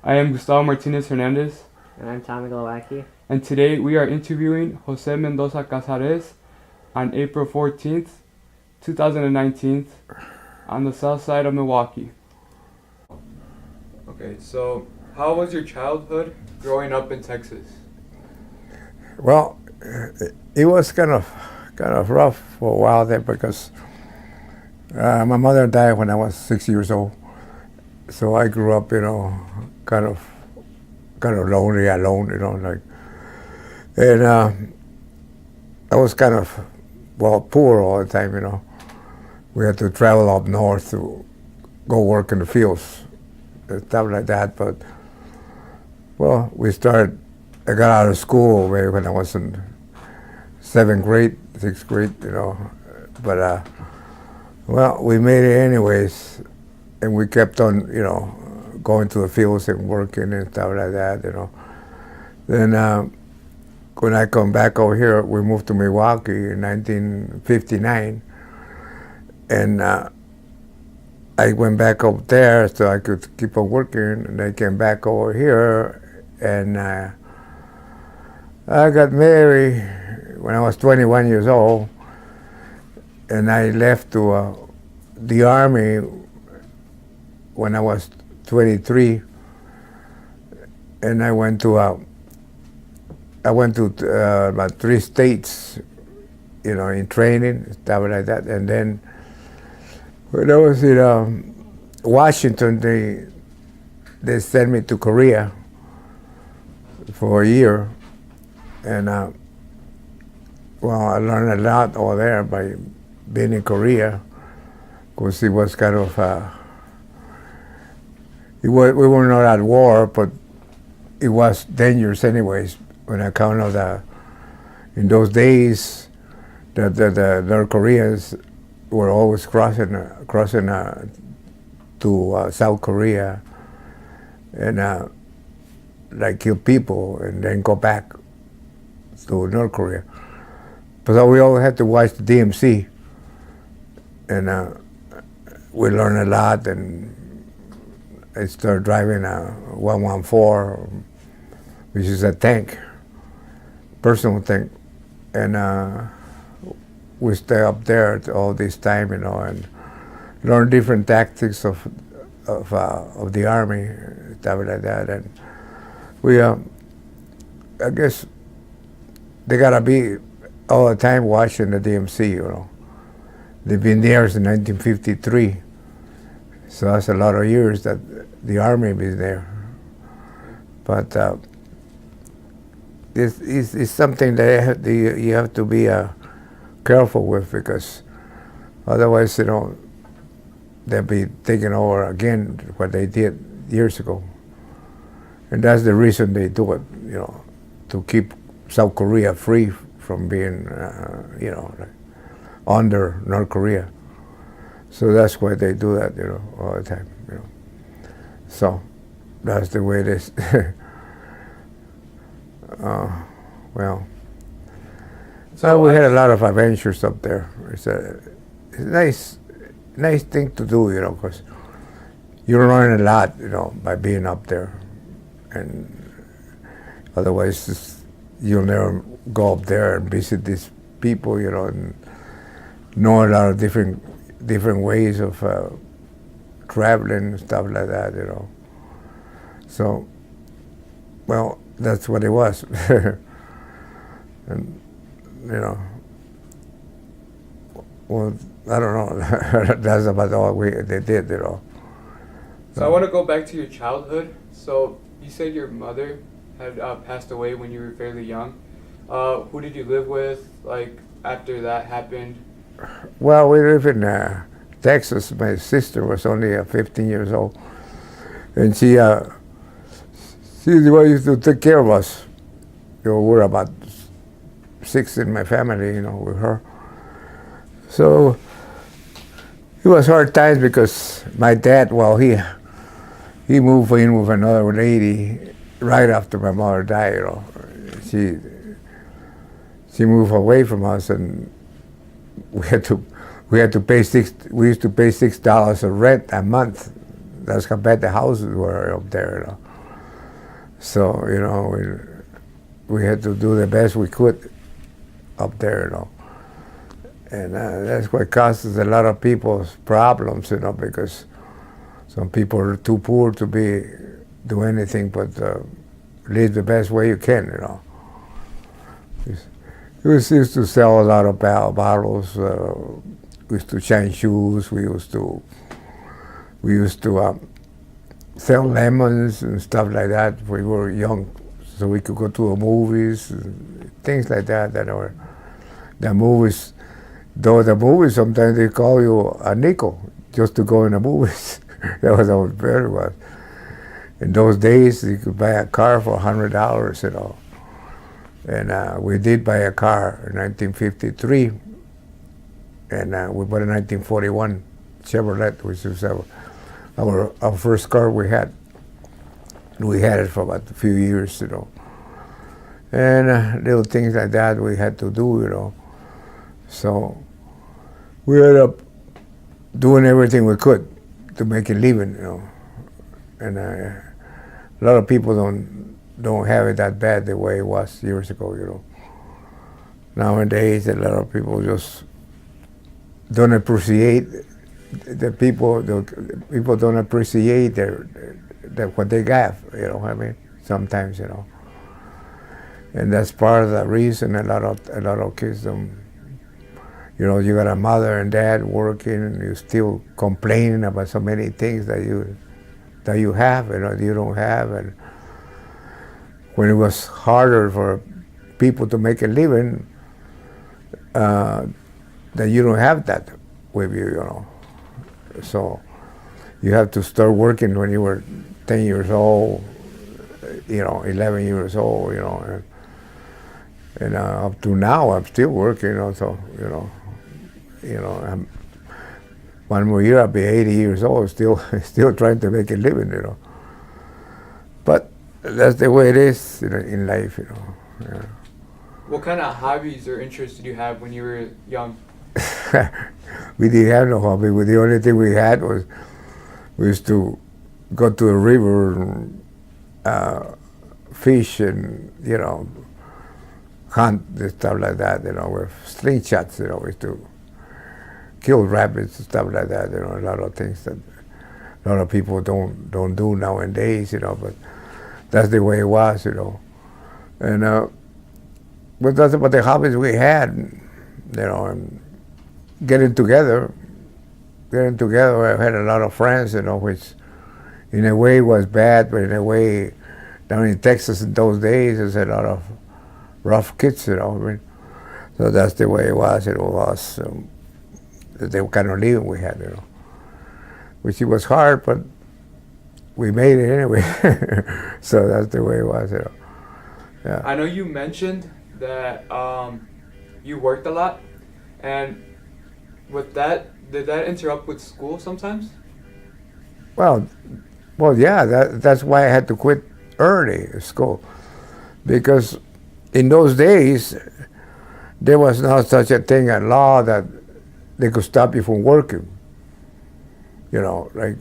I am Gustavo Martinez Hernandez, And I'm Thomas Gloacky. and today we are interviewing Jose Mendoza Casarez on April 14th, 2019, on the south side of Milwaukee. Okay, so how was your childhood growing up in Texas? Well, it was kind of rough for a while there because my mother died when I was 6 years old. So I grew up, kind of lonely, alone, and I was kind of, poor all the time. We had to travel up north to go work in the fields and stuff like that. But I got out of school when I was in sixth grade, But we made it anyways, and we kept on, going to the fields and working and stuff like that. Then when I come back over here, we moved to Milwaukee in 1959, and I went back up there so I could keep on working, and I came back over here, and I got married when I was 21 years old, and I left to the Army when I was 23, and I went to about 3 states, in training, stuff like that, and then when I was in Washington, they sent me to Korea for a year, and I learned a lot over there by being in Korea, because it was kind of we were not at war, but it was dangerous anyways. On account of in those days, the North Koreans were always crossing to South Korea, and kill people and then go back to North Korea. But we all had to watch the DMC, and we learned a lot. And I started driving a 114, which is a tank, personal tank, and we stay up there all this time, and learn different tactics of the Army, stuff like that. And we, I guess, they gotta be all the time watching the DMC. They've been there since 1953, so that's a lot of years that the Army been there. But this is something that you have to be careful with, because otherwise, they'll be taking over again what they did years ago. And that's the reason they do it, to keep South Korea free from being, under North Korea. So that's why they do that, all the time, So that's the way it is. So we had a lot of adventures up there. It's a nice thing to do, because you learn a lot, by being up there, and otherwise you'll never go up there and visit these people, and know a lot of different ways of traveling and stuff like that, So, that's what it was. And, I don't know. That's about all they did, So I want to go back to your childhood. So you said your mother had passed away when you were fairly young. Who did you live with, after that happened? Well, we live in Texas. My sister was only 15 years old, and she's the one who used to take care of us. We're about 6 in my family, with her. So it was hard times because my dad, he moved in with another lady right after my mother died. She moved away from us, and we had to pay we used to pay $6 of rent a month. That's how bad the houses were up there. So, we had to do the best we could up there. And that's what causes a lot of people's problems, because some people are too poor to do anything but live the best way you can. We used to sell a lot of bottles. We used to change shoes. We used to sell lemons and stuff like that when we were young, so we could go to the movies, things like that. The movies. Though the movies, sometimes they call you a nickel just to go in the movies. That was how bad it was. In those days, you could buy a car for $100, And we did buy a car in 1953, and we bought a 1941 Chevrolet, which was our first car we had. We had it for about a few years, And little things like that we had to do, So we ended up doing everything we could to make a living, And a lot of people don't have it that bad the way it was years ago, Nowadays, a lot of people just don't appreciate the people. The people don't appreciate what they got. What I mean? Sometimes, and that's part of the reason a lot of kids don't. You got a mother and dad working, and you still complaining about so many things that you have, you don't have. And when it was harder for people to make a living, that you don't have that with you, So you have to start working when you were 10 years old, 11 years old, and up to now I'm still working, so one more year I'll be 80 years old, still trying to make a living, But that's the way it is in life, Yeah. What kind of hobbies or interests did you have when you were young? We didn't have no hobby. The only thing we had was we used to go to the river and fish and hunt and stuff like that. With slingshots. We used to kill rabbits and stuff like that. A lot of things that a lot of people don't do nowadays. But that's the way it was. And but that's about the hobbies we had. And getting together, I had a lot of friends, which in a way was bad, but in a way, down in Texas in those days, there's a lot of rough kids, So that's the way it was. It was the kind of living we had, Which it was hard, but we made it anyway. So that's the way it was, Yeah. I know you mentioned that you worked a lot, and with that, did that interrupt with school sometimes? Well, yeah. That's why I had to quit early school, because in those days there was not such a thing at law that they could stop you from working. Like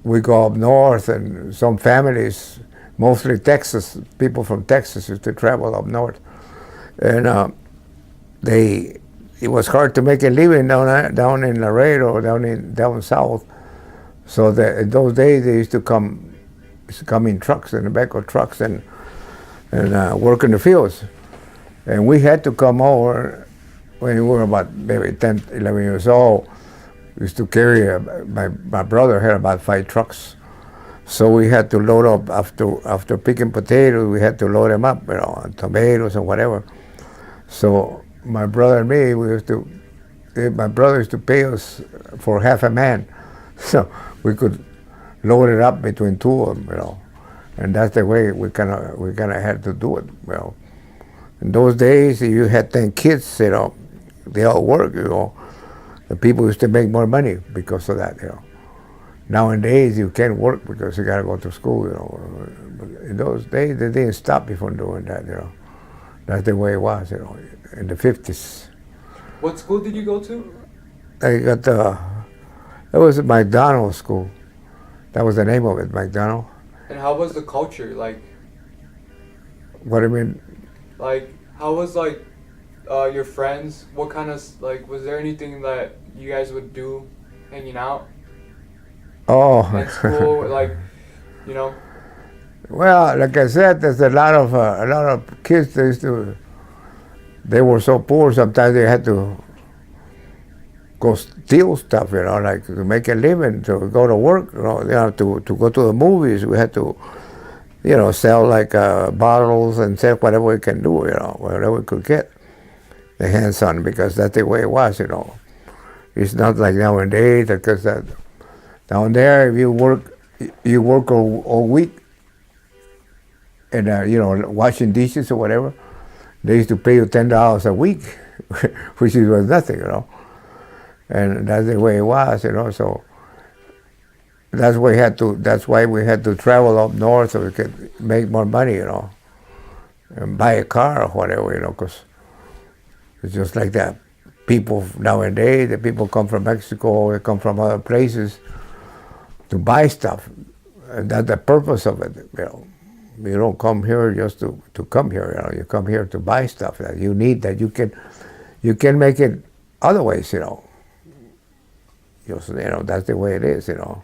we go up north, and some families, mostly Texas, people from Texas used to travel up north, and it was hard to make a living down in Laredo, down south. So in those days they used to come in trucks, in the back of trucks, and work in the fields. And we had to come over when we were about maybe 10, 11 years old. We used to carry, my brother had about 5 trucks. So we had to load up, after picking potatoes, we had to load them up, and tomatoes and whatever. So my brother and me, my brother used to pay us for half a man. So we could load it up between two of them, And that's the way we kind of had to do it, In those days, if you had 10 kids, they all work, The people used to make more money because of that, Nowadays, you can't work because you got to go to school, But in those days, they didn't stop you from doing that, That's the way it was, in the 50s. What school did you go to? I got it was a McDonald's school. That was the name of it, McDonald. And how was the culture like? What do you mean? Like, how was like your friends? What kind of like was there anything that you guys would do hanging out Oh, in school? Like, you know. well, like I said, there's a lot of kids. They were so poor. Sometimes they had to go steal stuff, like to make a living, to go to work, to go to the movies. We had to, sell like bottles and sell whatever we can do, whatever we could get the hands on, because that's the way it was. It's not like nowadays, because down there, if you work all week, and washing dishes or whatever, they used to pay you $10 a week, which was nothing. And that's the way it was, So that's why we had to travel up north so we could make more money, and buy a car or whatever, because it's just like that. People nowadays, the people come from Mexico, they come from other places to buy stuff, and that's the purpose of it. You don't come here just to come here. You come here to buy stuff that you need, that you can make it other ways. Just, that's the way it is. And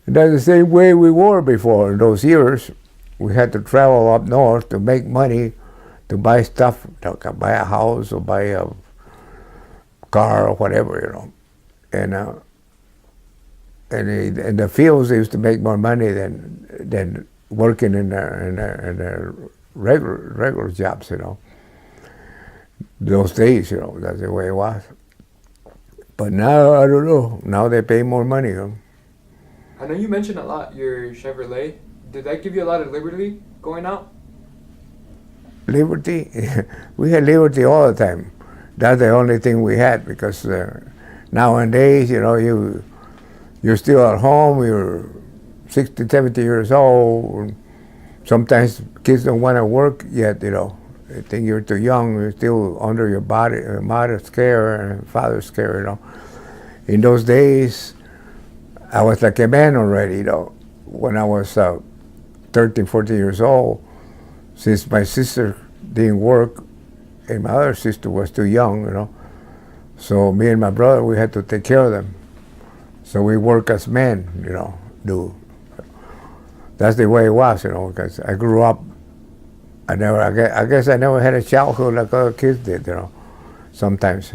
that's the same way we were before. In those years, we had to travel up north to make money, to buy stuff, like buy a house or buy a car or whatever. And in the fields, they used to make more money than working in their regular jobs, Those days, that's the way it was. But now, I don't know. Now they pay more money, I know you mentioned a lot your Chevrolet. Did that give you a lot of liberty going out? Liberty? We had liberty all the time. That's the only thing we had, because nowadays, you're still at home, you're 60, 70 years old. Sometimes kids don't want to work yet, They think you're too young, you're still under your mother's care and father's care, In those days, I was like a man already, When I was 13, 14 years old, since my sister didn't work and my other sister was too young, So me and my brother, we had to take care of them. So we work as men, do. That's the way it was, because I grew up. I guess I never had a childhood like other kids did, sometimes.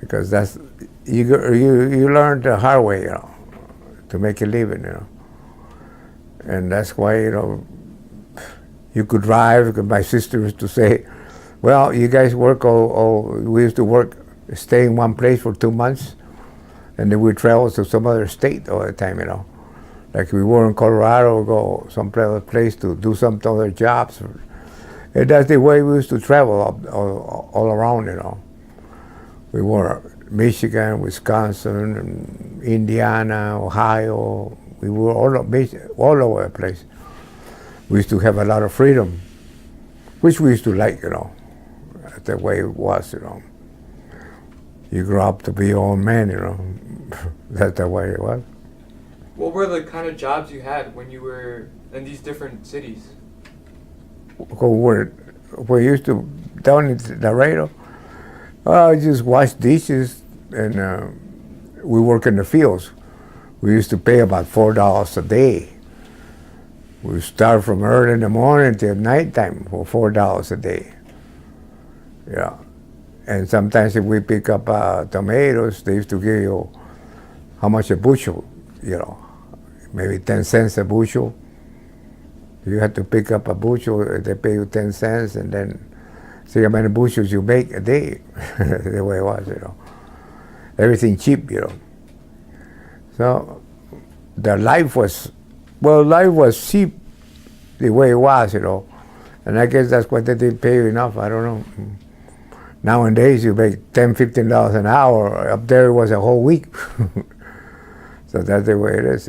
Because you learn the hard way, to make a living, And that's why, you could drive, because my sister used to say, well, you guys work we used to work, stay in one place for 2 months, and then we travel to some other state all the time, Like we were in Colorado, go some other place to do some other jobs. And that's the way we used to travel all around, We were Michigan, Wisconsin, and Indiana, Ohio. We were all over the place. We used to have a lot of freedom, which we used to like, That's the way it was, You grow up to be your own man, That's the way it was. What were the kind of jobs you had when you were in these different cities? We used to, down in Laredo, just wash dishes, and we work in the fields. We used to pay about $4 a day. We start from early in the morning till nighttime for $4 a day. Yeah. And sometimes if we pick up tomatoes, they used to give you how much a bushel, maybe 10 cents a bushel. You had to pick up a bushel, they pay you 10 cents, and then see how many bushels you make a day. The way it was, Everything cheap, So the life was cheap the way it was, And I guess that's why they didn't pay you enough, I don't know. Nowadays you make $10, $15 an hour. Up there it was a whole week. So that's the way it is,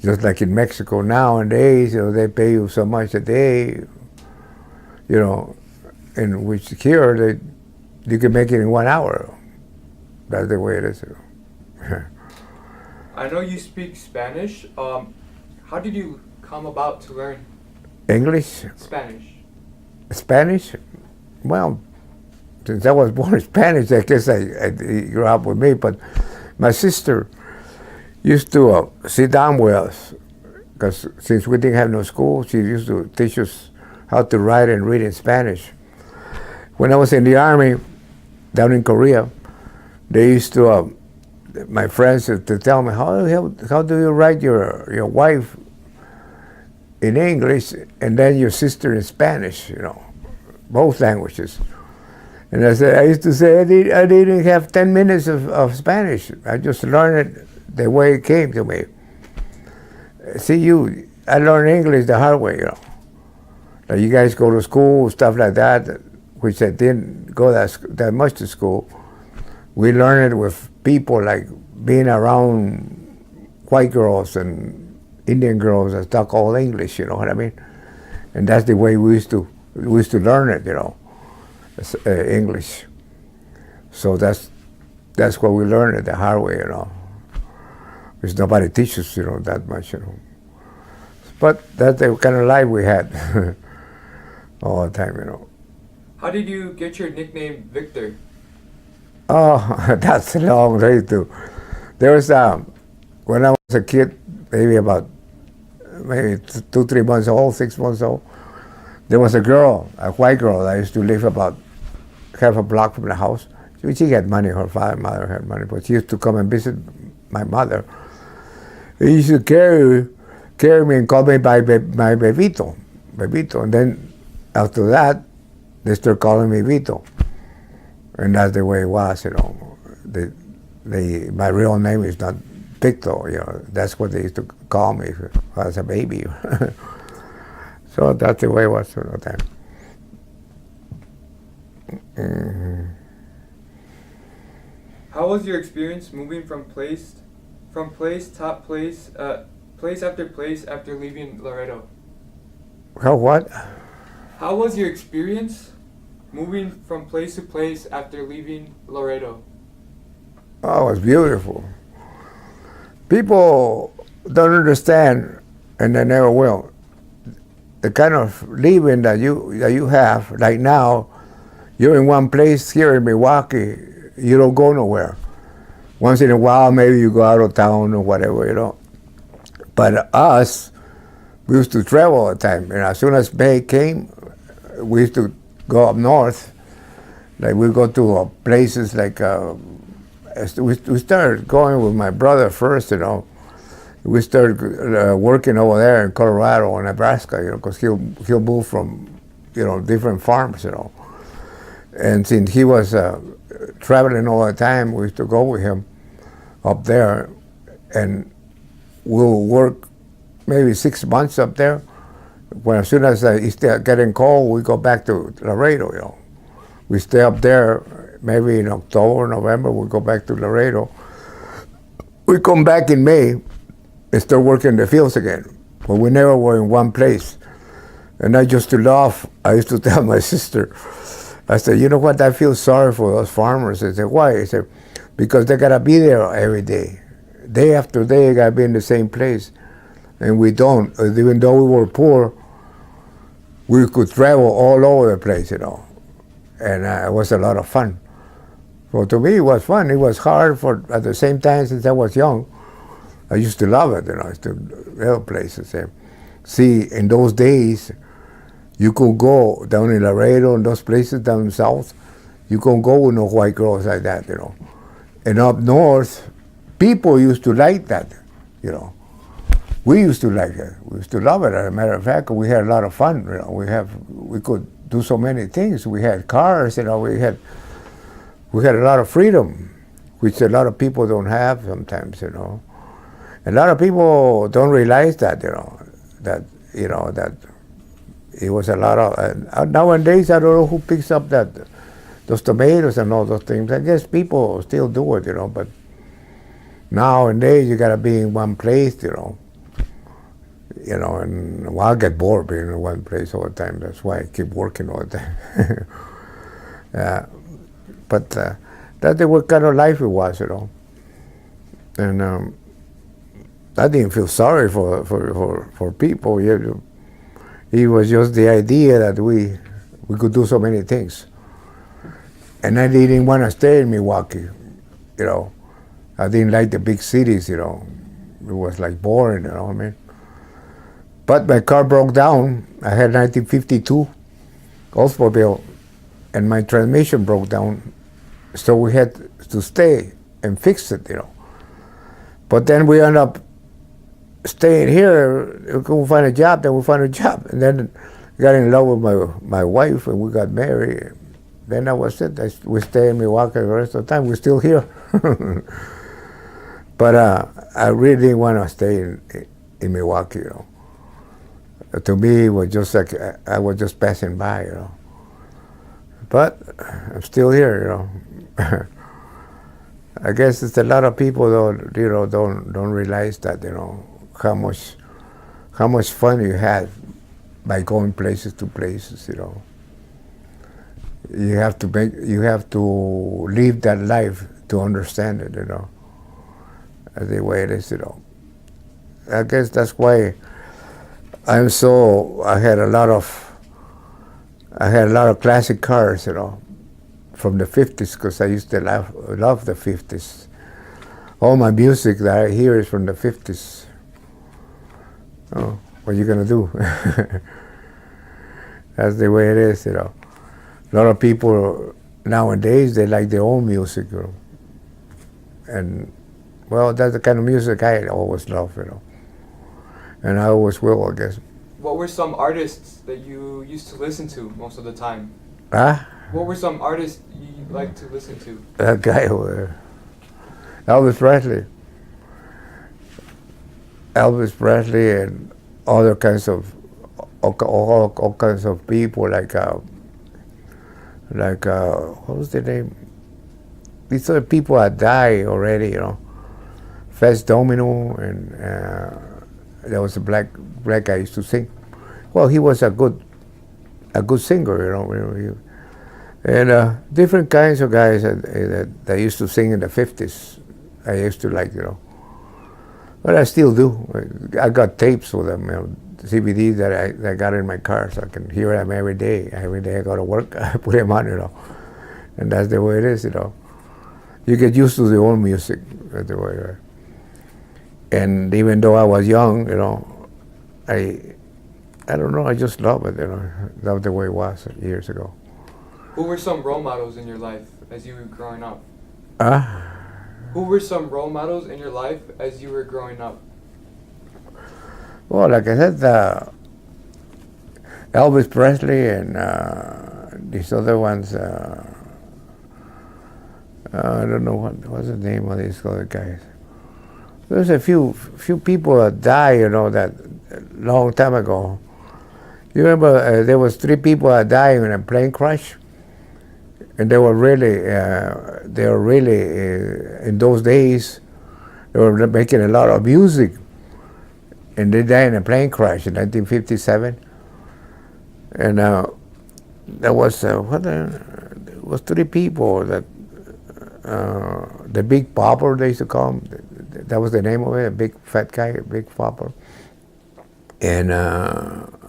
Just like in Mexico nowadays, they pay you so much a day, in which here you can make it in 1 hour. That's the way it is. I know you speak Spanish. How did you come about to learn English, Spanish. Spanish. Well, since I was born Spanish, I guess I grew up with me. But my sister used to sit down with us because since we didn't have no school, she used to teach us how to write and read in Spanish. When I was in the army down in Korea, they used to, my friends, to tell me, how do you write your wife in English and then your sister in Spanish, both languages. And I used to say, I didn't have 10 minutes of Spanish. I just learned it the way it came to me. See, I learned English the hard way, Like you guys go to school, stuff like that, which I didn't go that much to school. We learned it with people, like being around white girls and Indian girls that talk all English, you know what I mean? And that's the way we used to learn it, English. So that's what we learned it the hard way, Because nobody teaches, that much, But that's the kind of life we had all the time, How did you get your nickname Victor? Oh, that's a long way too. There was when I was a kid, maybe 2-3 months old, 6 months old. There was a girl, a white girl, that used to live about half a block from the house. She had money. Her father and mother had money, but she used to come and visit my mother. He used to carry me and call me by my Bebito, and then after that, they started calling me Vito. And that's the way it was, my real name is not Victor, That's what they used to call me as a baby. So that's the way it was all the time. Mm-hmm. How was your experience moving from place after place after leaving Laredo? How what? How was your experience moving from place to place after leaving Laredo? Oh, it was beautiful. People don't understand, and they never will, the kind of living that you have. Like now, you're in one place here in Milwaukee, you don't go nowhere. Once in a while, maybe you go out of town or whatever, But us, we used to travel all the time. And as soon as May came, we used to go up north. Like we go to places like, we started going with my brother first, We started working over there in Colorado or Nebraska, because he'll move from, different farms, And since he was traveling all the time, we used to go with him up there, and we'll work maybe 6 months up there. When as soon as it started getting cold, we go back to Laredo, We stay up there, maybe in October, November, we go back to Laredo. We come back in May and start working in the fields again. But we never were in one place. And I used to laugh. I used to tell my sister, I said, you know what, I feel sorry for those farmers. I said, why? I said, because they gotta be there every day. Day after day, they gotta be in the same place. And we don't. Even though we were poor, we could travel all over the place, And it was a lot of fun. So to me, it was fun. It was hard at the same time, since I was young. I used to love it, I used to other places. See, in those days, you could go down in Laredo and those places down south. You could go with no white girls like that, And up north, people used to like that, We used to like it. We used to love it. As a matter of fact, we had a lot of fun. We could do so many things. We had cars. We had a lot of freedom, which a lot of people don't have sometimes. A lot of people don't realize that. That it was a lot of. Nowadays, I don't know who picks up those tomatoes and all those things. I guess people still do it, But nowadays, you gotta be in one place, And I get bored being in one place all the time. That's why I keep working all the time. But that's what kind of life it was, And I didn't feel sorry for people. It was just the idea that we could do so many things. And I didn't want to stay in Milwaukee, you know. I didn't like the big cities, you know. It was like boring, you know what I mean? But my car broke down. I had 1952 Oldsmobile, and my transmission broke down. So we had to stay and fix it, you know. But then we ended up staying here. We couldn't find a job, then we found a job. And then got in love with my wife, and we got married. Then that was it. We stay in Milwaukee the rest of the time. We're still here. But I really didn't want to stay in Milwaukee, you know. To me, it was just like I was just passing by, you know. But I'm still here, you know. I guess it's a lot of people don't realize that, you know, how much fun you had by going places to places, you know. You have to live that life to understand it, you know. That's the way it is, you know. I guess that's why I had a lot of classic cars, you know, from the 50s, because I used to love the 50s. All my music that I hear is from the 50s. Oh, what are you gonna do? That's the way it is, you know. A lot of people nowadays, they like their own music, you know. And, well, that's the kind of music I always love, you know. And I always will, I guess. What were some artists that you used to listen to most of the time? Huh? What were some artists you liked to listen to? That guy, Elvis Presley. Elvis Presley and other kinds of, all kinds of people, like what was the name? These are people that died already, you know. Fats Domino, and there was a black guy used to sing. Well, he was a good singer, you know. And different kinds of guys that used to sing in the 50s, I used to like, you know. But I still do. I got tapes with them, you know, CBDs that I got in my car, so I can hear them every day. Every day I go to work, I put them on, you know. And that's the way it is, you know. You get used to the old music, that's the way it is. And even though I was young, you know, I don't know, I just love it, you know. Love the way it was years ago. Who were some role models in your life as you were growing up? Huh? Who were some role models in your life as you were growing up? Well, like I said, Elvis Presley and these other ones, I don't know what's the name of these other guys. There's a few people that died, you know, that long time ago. You remember there was 3 people that died in a plane crash, and they were really in those days, they were making a lot of music, and they died in a plane crash in 1957. And there was there was 3 people that the Big Popper, they used to call him. That was the name of it, a big fat guy, a Big Popper. And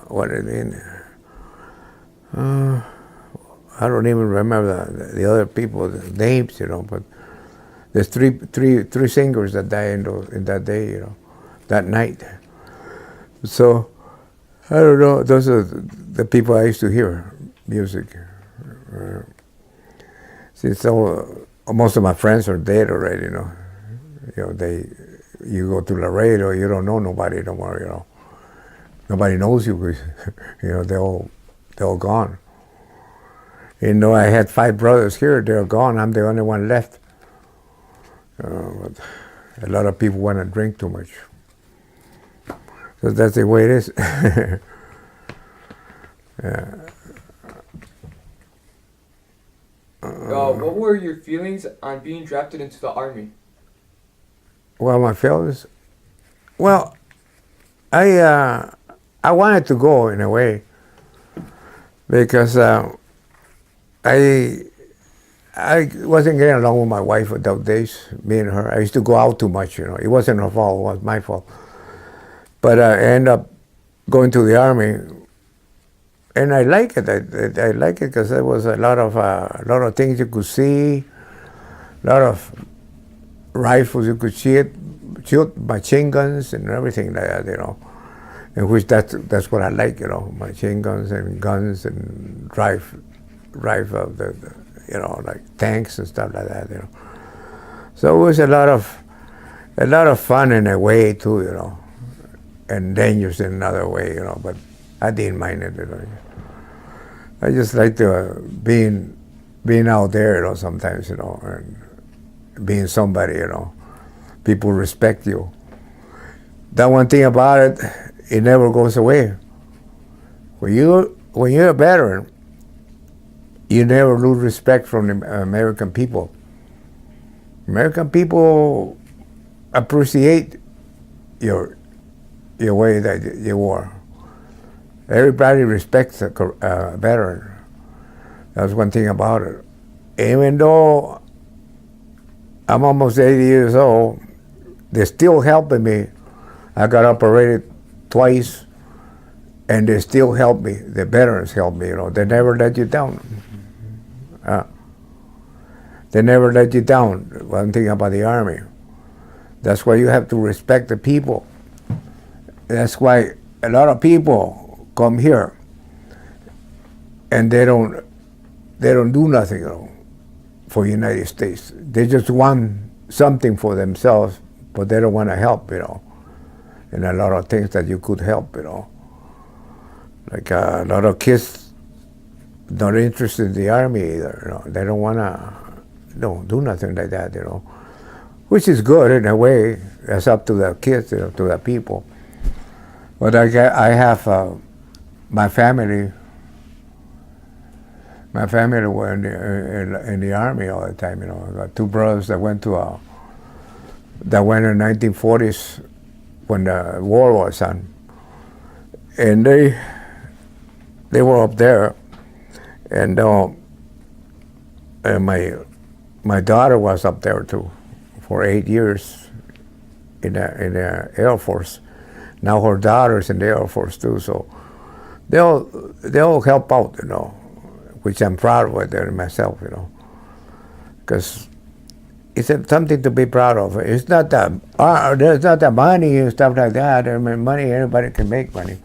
what is it? I don't even remember the other people's names, you know. But there's three singers that died in that day, you know, that night. So I don't know. Those are the people I used to hear music. Since most of my friends are dead already, you know. You know, you go to Laredo, you don't know nobody no more, you know. Nobody knows you, you know, they're all gone. You know, I had 5 brothers here, they're gone, I'm the only one left. But a lot of people want to drink too much. So that's the way it is. What were your feelings on being drafted into the Army? Well, my feelings? Well, I wanted to go in a way because I wasn't getting along with my wife at those days, me and her. I used to go out too much, you know. It wasn't her fault, it was my fault. But I ended up going to the Army, and I like it. I like it because there was a lot of things you could see, a lot of rifles you could shoot machine guns and everything like that, In which that's what I like, machine guns and drive like tanks and stuff like that, So it was a lot of fun in a way too, and dangerous in another way, But I didn't mind it. I just like being out there, sometimes, and being somebody, People respect you. That one thing about it, it never goes away. When you're a veteran, you never lose respect from the American people. American people appreciate your way that you were. Everybody respects a veteran. That's one thing about it. Even though I'm almost 80 years old, they're still helping me. I got operated twice, and they still help me. The veterans help me, They never let you down. They never let you down. One thing about the Army. That's why you have to respect the people. That's why a lot of people come here, and they don't do nothing, for the United States. They just want something for themselves, but they don't want to help, in a lot of things that you could help, Like a lot of kids not interested in the Army either, They don't want to do nothing like that, Which is good in a way. It's up to the kids, to the people. But I have my family. My family were in the Army all the time, I got two brothers that went in 1940s when the war was on, and they were up there, and my daughter was up there too, for 8 years in the Air Force. Now her daughter's in the Air Force too, so they'll help out, which I'm proud of it myself, because it's something to be proud of. It's not there's not the money and stuff like that. I mean, money, anybody can make money.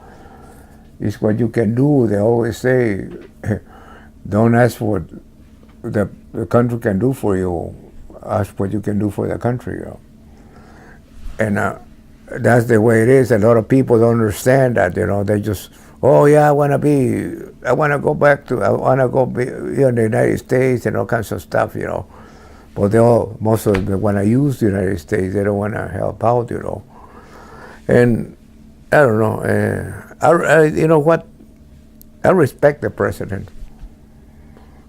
It's what you can do. They always say, don't ask what the country can do for you. Ask what you can do for the country. And that's the way it is. A lot of people don't understand that. They just, oh yeah, I want to go be in the United States and all kinds of stuff. But most of them want to use the United States. They don't want to help out, And I don't know. You know what? I respect the president.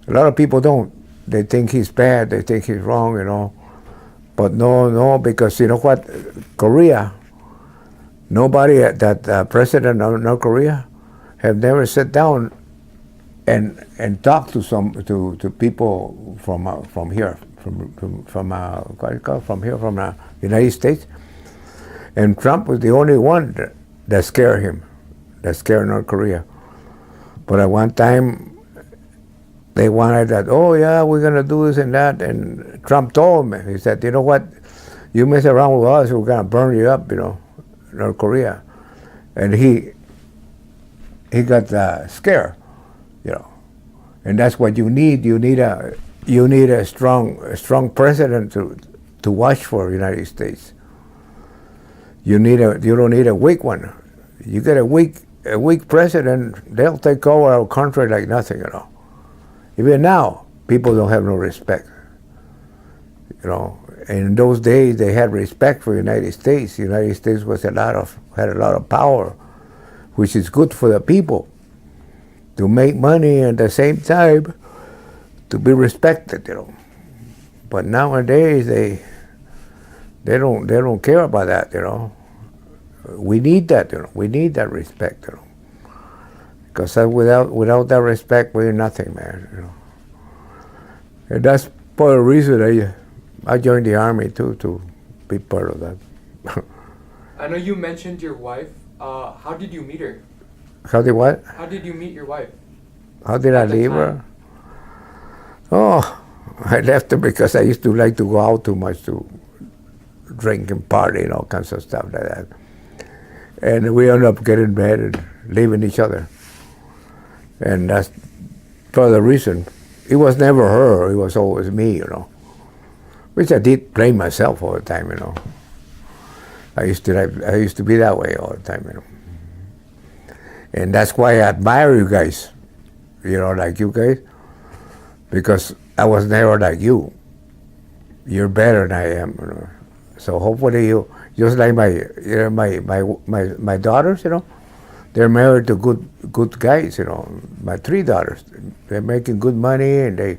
A lot of people don't. They think he's bad. They think he's wrong, But no, because you know what? Korea, nobody that president of North Korea have never sat down and talked to people from here, from the United States. And Trump was the only one that scared him, that scared North Korea. But at one time, they wanted that, oh yeah, we're going to do this and that. And Trump told me, he said, you know what, you mess around with us, we're going to burn you up, North Korea. And he got scared, And that's what you need. You need a strong president to watch for the United States. You don't need a weak one. You get a weak president, they'll take over our country like nothing, Even now, people don't have no respect. In those days, they had respect for the United States. The United States had a lot of power, which is good for the people to make money and at the same time to be respected. But nowadays, they don't care about that. We need that. We need that respect. Because without that respect, we're nothing, man. And that's part of the reason I joined the Army too, to be part of that. I know you mentioned your wife. How did you meet her? How did what? How did you meet your wife? How did I At the leave time. her? Oh, I left her because I used to like to go out too much to drink and party and all kinds of stuff like that. And we ended up getting mad and leaving each other. And that's for the reason. It was never her, it was always me, Which I did blame myself all the time, I used to be that way all the time, And that's why I admire you guys, like you guys, because I was never like you. You're better than I am, So hopefully you, just like my daughters, they're married to good guys, My 3 daughters, they're making good money and they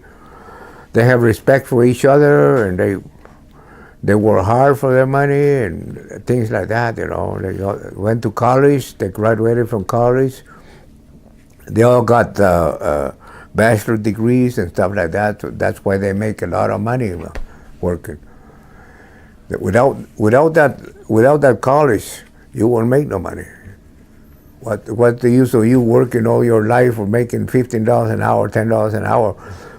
have respect for each other and they work hard for their money and things like that, They went to college, they graduated from college. They all got bachelor degrees and stuff like that. So that's why they make a lot of money working. Without that college, you won't make no money. What's the use of you working all your life for making $15 an hour, $10 an hour,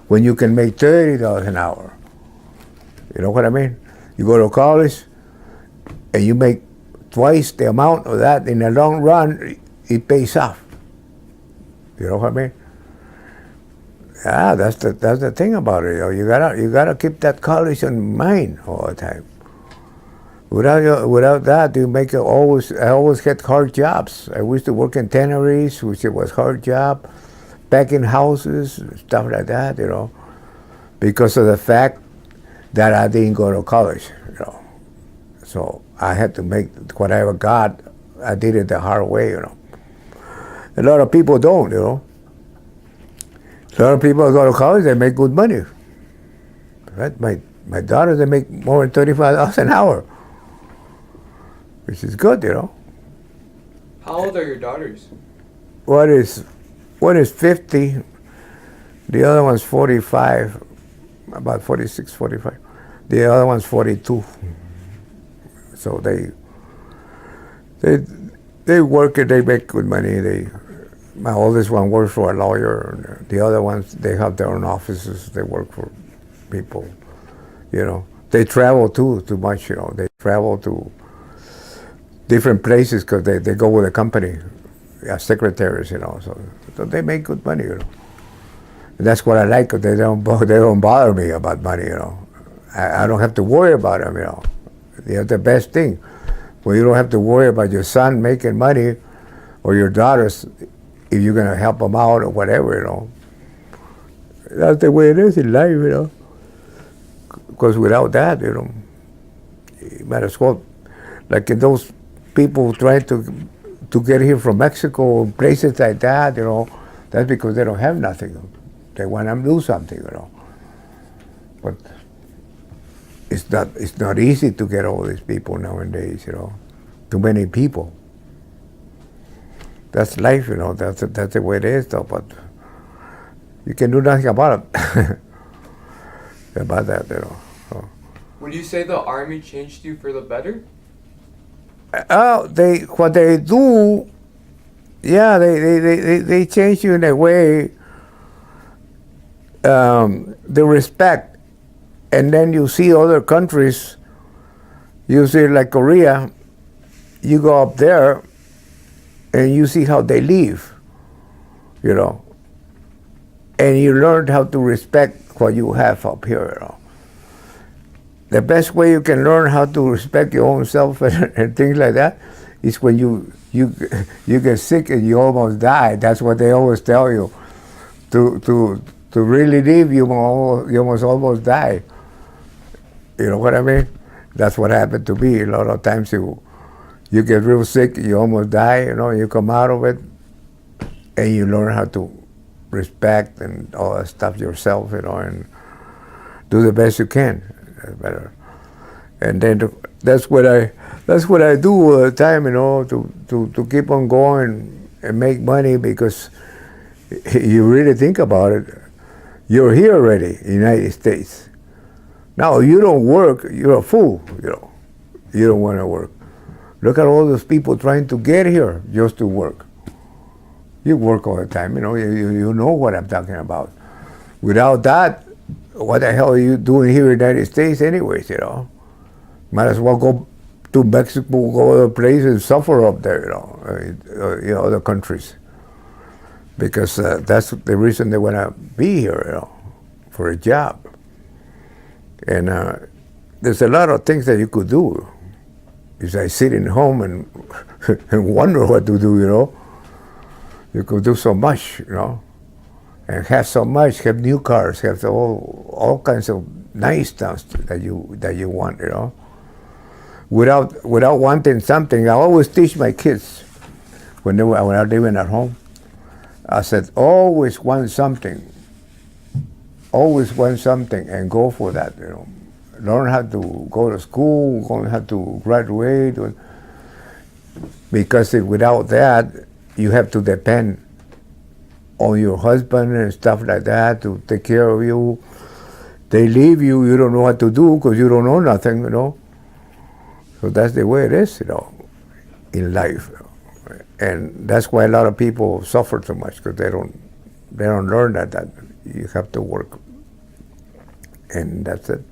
when you can make $30 an hour? You know what I mean? You go to college and you make twice the amount of that. In the long run, it pays off. You know what I mean? Yeah, that's the thing about it. You gotta keep that college in mind all the time. Without that, I always had hard jobs. I used to work in tanneries, which it was hard job, packing houses, stuff like that, because of the fact that I didn't go to college, So I had to make whatever got. I did it the hard way, A lot of people don't, A lot of people go to college, they make good money. Right? My daughters, they make more than $35 an hour, which is good, How old are your daughters? One is 50, the other one's 45, about 46, 45. The other one's 42. So they work and they make good money. My oldest one works for a lawyer. And the other ones, they have their own offices. They work for people, They travel too much, They travel to different places because they go with a company, as secretaries, So they make good money, And that's what I like, because they don't bother me about money, I don't have to worry about them, They're the best thing. Well, you don't have to worry about your son making money or your daughters if you're going to help them out or whatever, That's the way it is in life, Because without that, you might as well, like those people trying to get here from Mexico and places like that, that's because they don't have nothing. They want to do something, But it's not easy to get all these people nowadays, Too many people. That's life, That's the way it is, though. But you can do nothing about it. About that, So. Would you say the Army changed you for the better? What they do, yeah, they change you in a way. The respect, and then you see other countries. You see, like Korea, you go up there, and you see how they live, and you learn how to respect what you have up here, The best way you can learn how to respect your own self and things like that is when you get sick and you almost die. That's what they always tell you. To really live, you must almost die. You know what I mean? That's what happened to me. A lot of times you get real sick, you almost die. You come out of it, and you learn how to respect and all that stuff yourself. And do the best you can. Better. And then that's what I do all the time, to keep on going and make money, because you really think about it, you're here already in the United States. Now, you don't work, you're a fool, You don't want to work. Look at all those people trying to get here just to work. You work all the time, you know what I'm talking about. Without that, what the hell are you doing here in the United States anyways, Might as well go to Mexico, go other places and suffer up there, other countries. Because that's the reason they want to be here, for a job. And there's a lot of things that you could do. If I sit in home and, and wonder what to do, you could do so much, and have so much, have new cars, have all kinds of nice stuff that you want, Without wanting something, I always teach my kids when I'm living at home. I said, always want something, and go for that, Learn how to go to school, learn how to graduate, because without that, you have to depend on your husband and stuff like that to take care of you. They leave you, you don't know what to do because you don't know nothing, So that's the way it is, in life. And that's why a lot of people suffer so much, because they don't learn that you have to work. And that's it.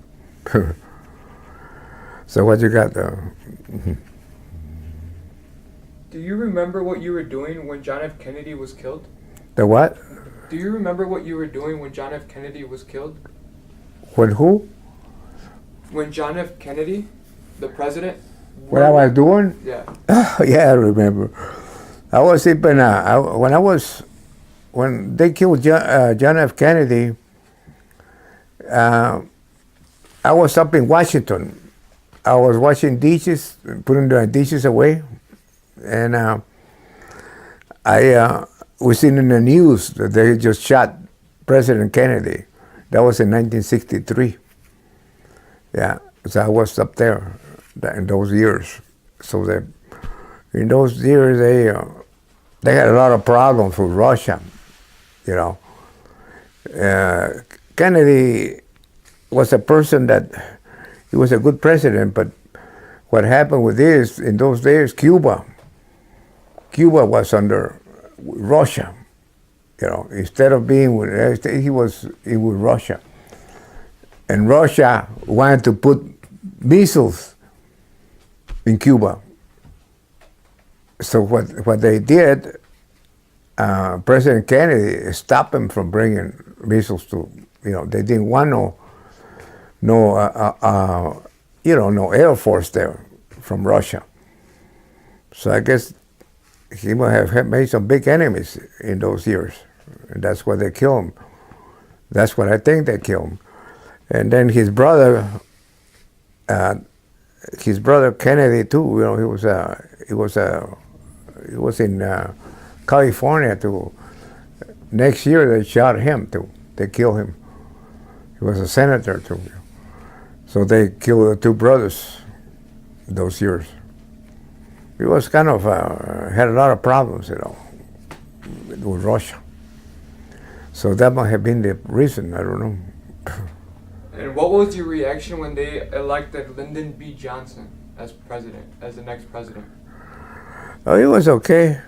So what you got there? Do you remember what you were doing when John F. Kennedy was killed? The what? Do you remember what you were doing when John F. Kennedy was killed? When who? When John F. Kennedy, the president. What I was doing? Yeah. Yeah, I remember. I was sleeping. When they killed John F. Kennedy, I was up in Washington. I was washing dishes, putting the dishes away, and I was seen in the news that they just shot President Kennedy. That was in 1963. Yeah, so I was up there in those years. So in those years, they had a lot of problems with Russia, Kennedy was a person that, he was a good president, but what happened with this, in those days, Cuba was under Russia, instead of being with, he was with Russia. And Russia wanted to put missiles in Cuba. So what they did, President Kennedy stopped them from bringing missiles to, they didn't want no Air Force there from Russia. So I guess he might have made some big enemies in those years. And that's why they killed him. That's what I think they killed him. And then his brother Kennedy too, he was in California too. Next year they shot him too. They killed him. He was a senator too. So they killed the two brothers those years. He was kind of, had a lot of problems, with Russia. So that might have been the reason, I don't know. And what was your reaction when they elected Lyndon B. Johnson as president, as the next president? Oh, it was okay.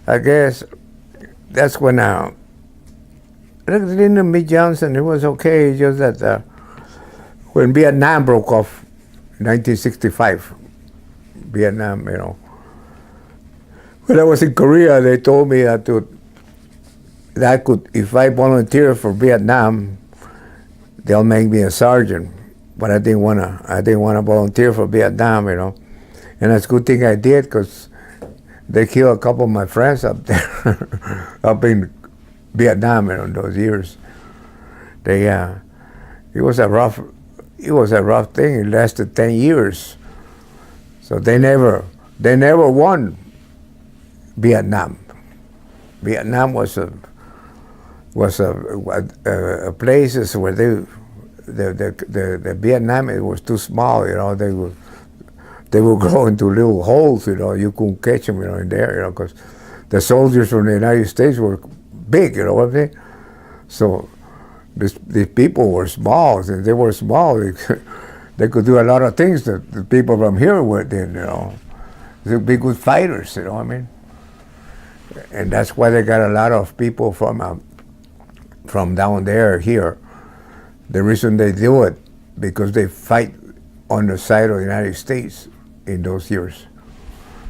I guess that's when Lyndon B. Johnson, it was okay. It's just that when Vietnam broke off, 1965, Vietnam, when I was in Korea, they told me that I could, if I volunteer for Vietnam, they'll make me a sergeant. But I didn't wanna volunteer for Vietnam, And it's a good thing I did, because they killed a couple of my friends up there, up in Vietnam, in those years. It was a rough thing. It lasted 10 years. So they never won Vietnam. Vietnam was a places where the Vietnam, it was too small, they would go into little holes, you couldn't catch them, in there, because the soldiers from the United States were big, what I'm saying? So these people were small. Since they were small, they could do a lot of things that the people from here did, They'd be good fighters, what I mean? and that's why they got a lot of people from down there here. The reason they do it, because they fight on the side of the United States in those years.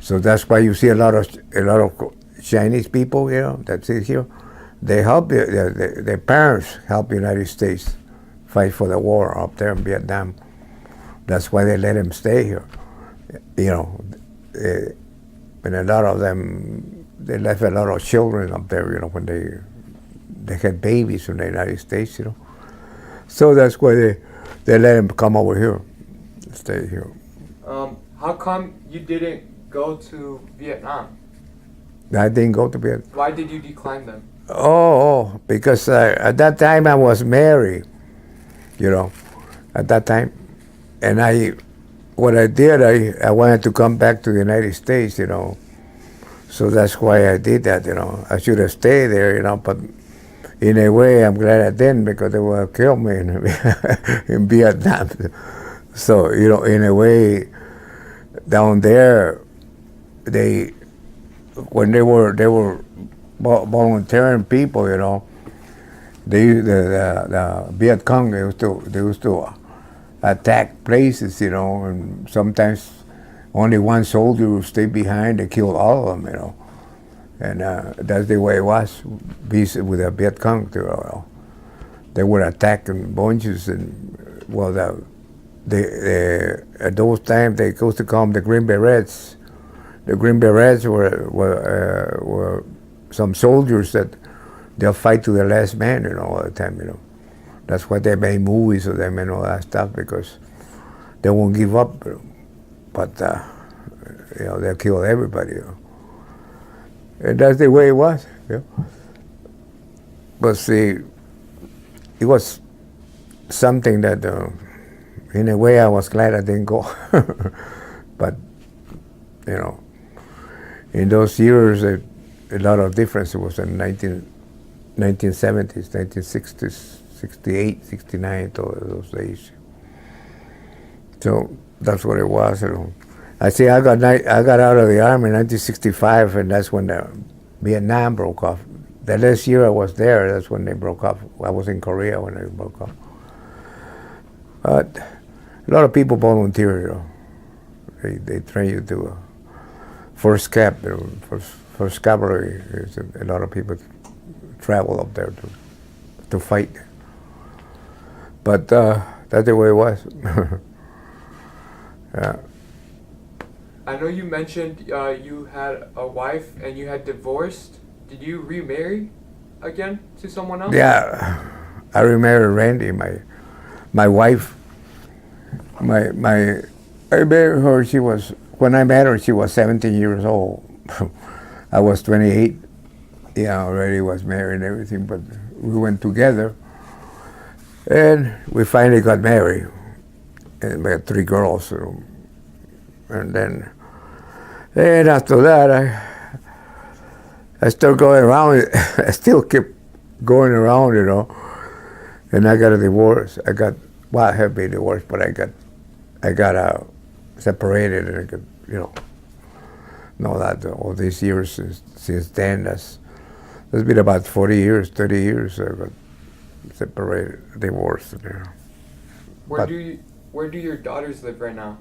So that's why you see a lot of Chinese people, that sit here. They help their parents help the United States fight for the war up there in Vietnam. That's why they let them stay here. And a lot of them, they left a lot of children up there, when they had babies in the United States, So that's why they let them come over here, stay here. How come you didn't go to Vietnam? I didn't go to Vietnam. Why did you decline them? Oh, because at that time I was married, at that time. And what I did, I wanted to come back to the United States, So that's why I did that, I should have stayed there, but in a way I'm glad I didn't, because they would have killed me in Vietnam. So, in a way, down there, when they were volunteering people, the Viet Cong, they used to attack places, and sometimes only one soldier would stay behind. They killed all of them, and that's the way it was with the Viet Cong. They would attack in bunches, and at those times they used to call them the Green Berets. The Green Berets were some soldiers that they'll fight to the last man, all the time, That's why they made movies of them and all that stuff, because they won't give up. But they'll kill everybody. And that's the way it was. But see, it was something that, in a way, I was glad I didn't go. But in those years, a lot of difference. It was in 1970s, 1960s, 68, 69, those days. So that's what it was. I see. I got out of the army in 1965, and that's when Vietnam broke off. The last year I was there, that's when they broke off. I was in Korea when they broke off. But a lot of people volunteer. They train you to first cap, first cavalry. A lot of people travel up there to fight. But that's the way it was. Yeah. I know you mentioned you had a wife and you had divorced. Did you remarry again to someone else? Yeah, I remarried Randy, my wife. I married her. When I met her, she was 17 years old. I was 28. Already was married and everything, but we went together, and we finally got married. And we had 3 girls, and then after that, I started going around. I still kept going around, and I got a divorce. I had been divorced, but I got separated, and I got, that all these years since then, that's been about 40 years, 30 years. I got separated, divorced. Where do your daughters live right now?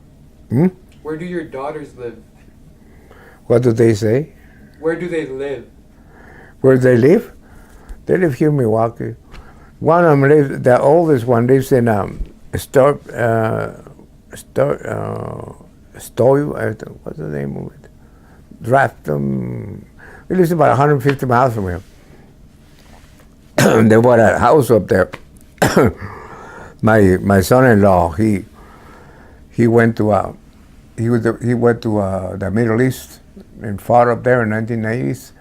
Where do your daughters live? What do they say? Where do they live? Where they live? They live here in Milwaukee. One of them lives. The oldest one lives in Stoy. What's the name of it? Drafton. He lives about 150 miles from here. They bought a house up there. My son-in-law, he went to the Middle East and fought up there in 1980s,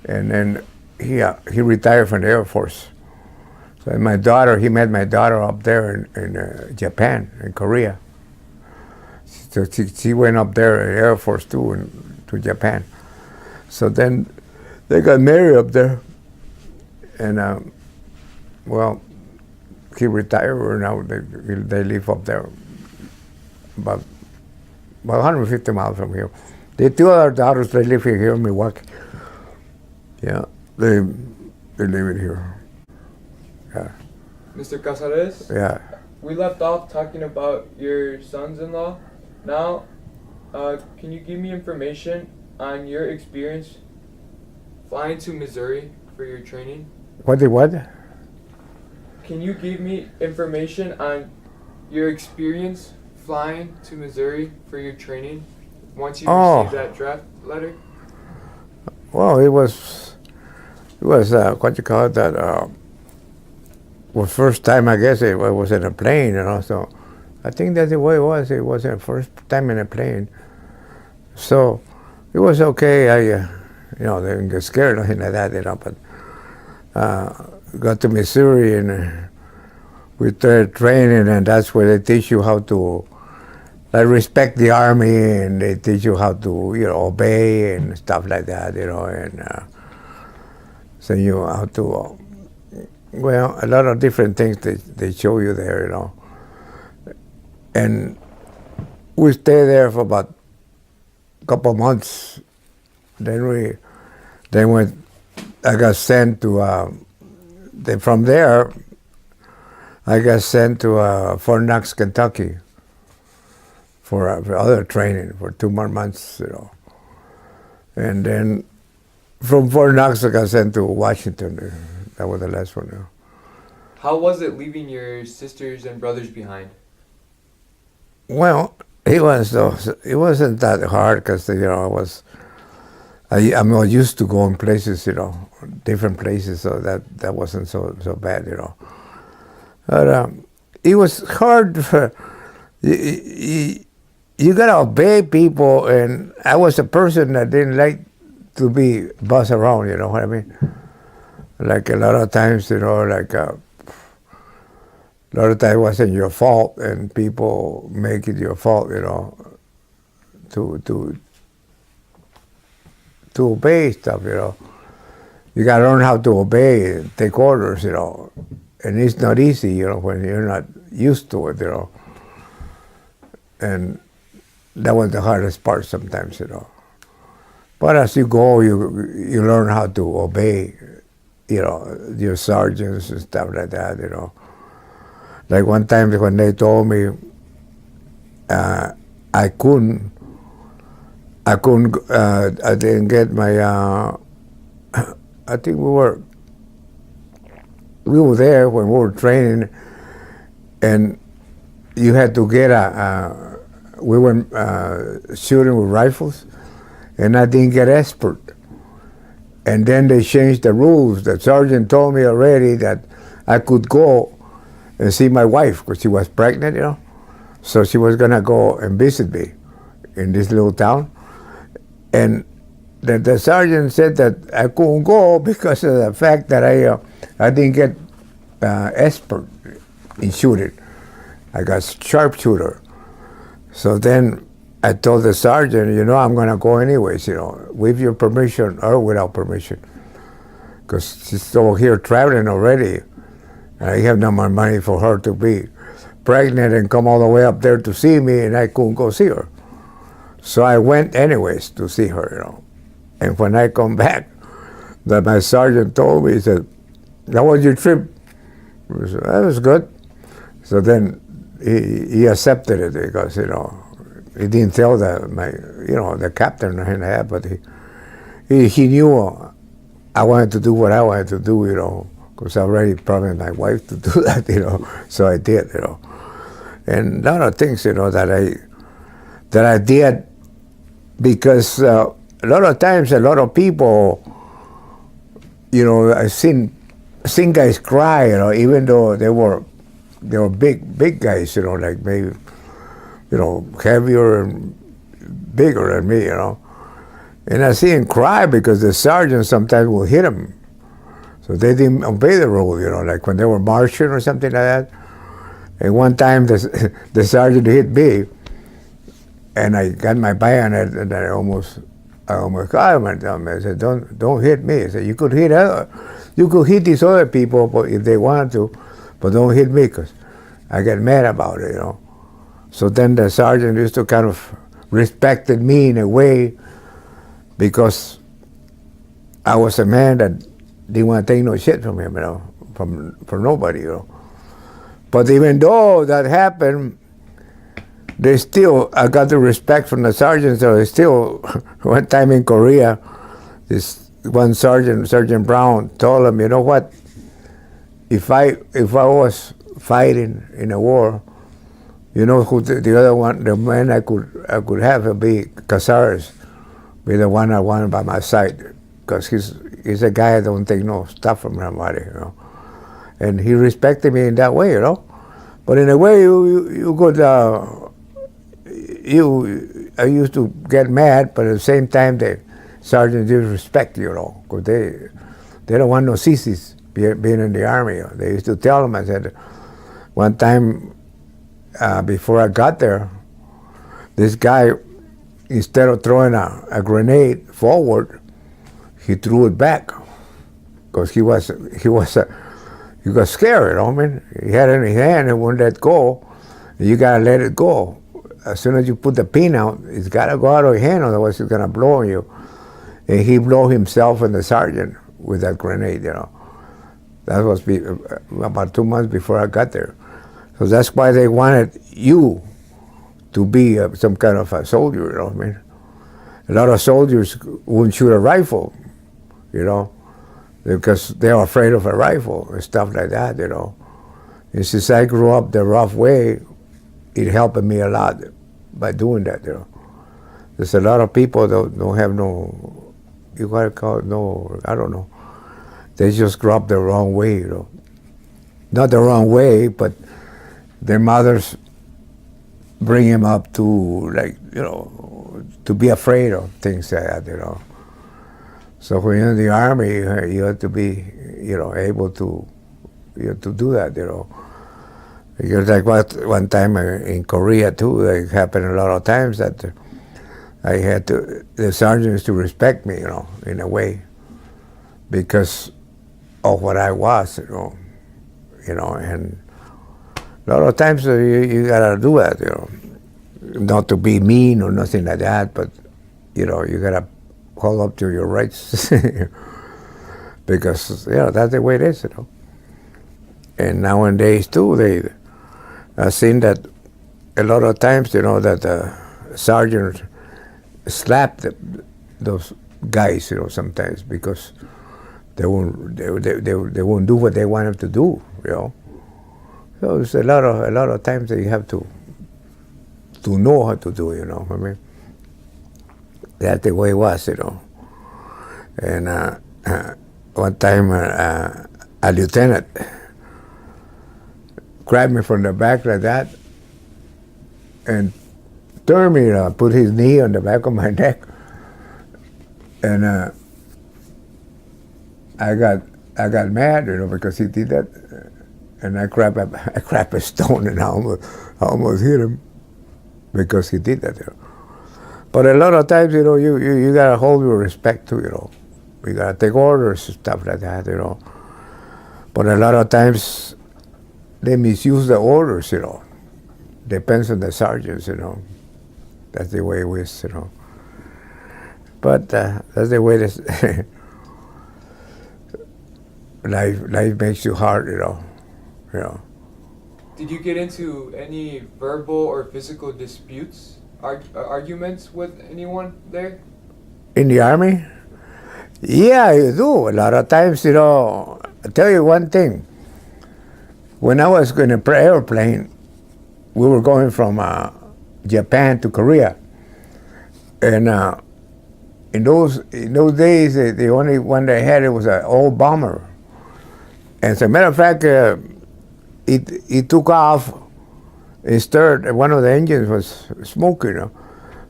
and then he retired from the Air Force. So he met my daughter up there in Japan, in Korea. So she went up there in the Air Force too, to Japan. So then they got married up there, and he retired. Now they live up there, about 150 miles from here. The 2 other daughters, they live here in Milwaukee. Yeah, they live in here. Yeah, Mr. Casarez, yeah. we left off talking about your sons-in-law. Now, can you give me information on your experience flying to Missouri for your training? What? Can you give me information on your experience flying to Missouri for your training once you received that draft letter? Well, it was what you call it, that well, first time I guess it was in a plane, so I think that's the way it was. It was the first time in a plane, so it was okay. I didn't get scared or anything like that, but got to Missouri and we started training, and that's where they teach you how to respect the army, and they teach you how to obey and stuff like that, and so you how to well, a lot of different things they show you there, and we stayed there for about a couple of months. Then I got sent to from there I got sent to Fort Knox, Kentucky for other training for 2 more months, and then from Fort Knox I got sent to Washington. That was the last one. How was it leaving your sisters and brothers behind? Well, it wasn't that hard because I'm not used to going places, different places, so that wasn't so bad, But it was hard. You gotta obey people, and I was a person that didn't like to be bossed around. You know what I mean? Like a lot of times, a lot of times it wasn't your fault, and people make it your fault, to obey stuff, You gotta learn how to obey, take orders, and it's not easy, when you're not used to it, And that was the hardest part sometimes, But as you go, you learn how to obey, your sergeants and stuff like that, Like one time when they told me I didn't get my, I think we were there when we were training, and you had to get we were shooting with rifles, and I didn't get expert. And then they changed the rules. The sergeant told me already that I could go and see my wife because she was pregnant, So she was gonna go and visit me in this little town. And the sergeant said that I couldn't go because of the fact that I didn't get expert in shooting. I got sharpshooter. So then I told the sergeant, I'm gonna go anyways, with your permission or without permission, because she's over here traveling already. And I have no more money for her to be pregnant and come all the way up there to see me, and I couldn't go see her. So I went anyways to see her, And when I come back, my sergeant told me, he said, "How was your trip?" I said, "That was good." So then he accepted it because, he didn't tell the captain or anything like that, but he knew I wanted to do what I wanted to do, because I already promised my wife to do that, So I did, And a lot of things, that I did, because a lot of times, a lot of people, I've seen guys cry, even though they were big guys, like maybe, heavier and bigger than me, And I see them cry because the sergeant sometimes will hit them. So they didn't obey the rule, like when they were marching or something like that. And one time the sergeant hit me, and I got my bayonet, and I almost got him. I said, "Don't hit me." I said, "You could hit these other people, but if they wanted to, but don't hit me, because I get mad about it, So then the sergeant used to kind of respected me in a way, because I was a man that didn't want to take no shit from him, from nobody, But even though that happened, I got the respect from the sergeants. So still, one time in Korea, this one Sergeant Brown, told him, you know what? If I was fighting in a war, you know who the other one, the man I could have would be Casarez, be the one I wanted by my side, because he's a guy that don't take no stuff from somebody, And he respected me in that way, But in a way, you could. I used to get mad, but at the same time, the sergeants did respect you, because they don't want no sissies being in the army. They used to tell them. I said, one time before I got there, this guy, instead of throwing a grenade forward, he threw it back, because he got scared. I mean, he had it in his hand and wouldn't let go. You gotta let it go. As soon as you put the pin out, it's got to go out of your hand, otherwise it's going to blow on you. And he blew himself and the sergeant with that grenade, That was about 2 months before I got there. So that's why they wanted you to be some kind of a soldier, I mean. A lot of soldiers wouldn't shoot a rifle, because they're afraid of a rifle and stuff like that, And since I grew up the rough way, it helped me a lot by doing that, There's a lot of people that don't have no, you gotta call it I don't know. They just grew up the wrong way, Not the wrong way, but their mothers bring them up to, to be afraid of things like that, So when you're in the army, you have to be, able to, do that, Because like one time in Korea too, it happened a lot of times that I had the sergeants to respect me, in a way, because of what I was, and a lot of times you gotta do that, not to be mean or nothing like that, but you gotta hold up to your rights, because that's the way it is, And nowadays too, I've seen that a lot of times, that the sergeants slap those guys, sometimes, because they won't do what they want them to do, So it's a lot of times that you have to know how to do, I mean, that's the way it was, And one time a lieutenant grabbed me from the back like that and turned me, put his knee on the back of my neck, and I got mad, because he did that, and I grabbed a stone and I almost hit him because he did that. But a lot of times, you gotta hold your respect too, You gotta take orders and stuff like that, But a lot of times they misuse the orders, Depends on the sergeants, That's the way it is, But that's the way this life makes you hard, Did you get into any verbal or physical disputes, arguments with anyone there? In the army? Yeah, you do. A lot of times, I'll tell you one thing. When I was in an airplane, we were going from Japan to Korea, and in those days, the only one they had was an old bomber. And as a matter of fact, it took off. Instead, one of the engines was smoking,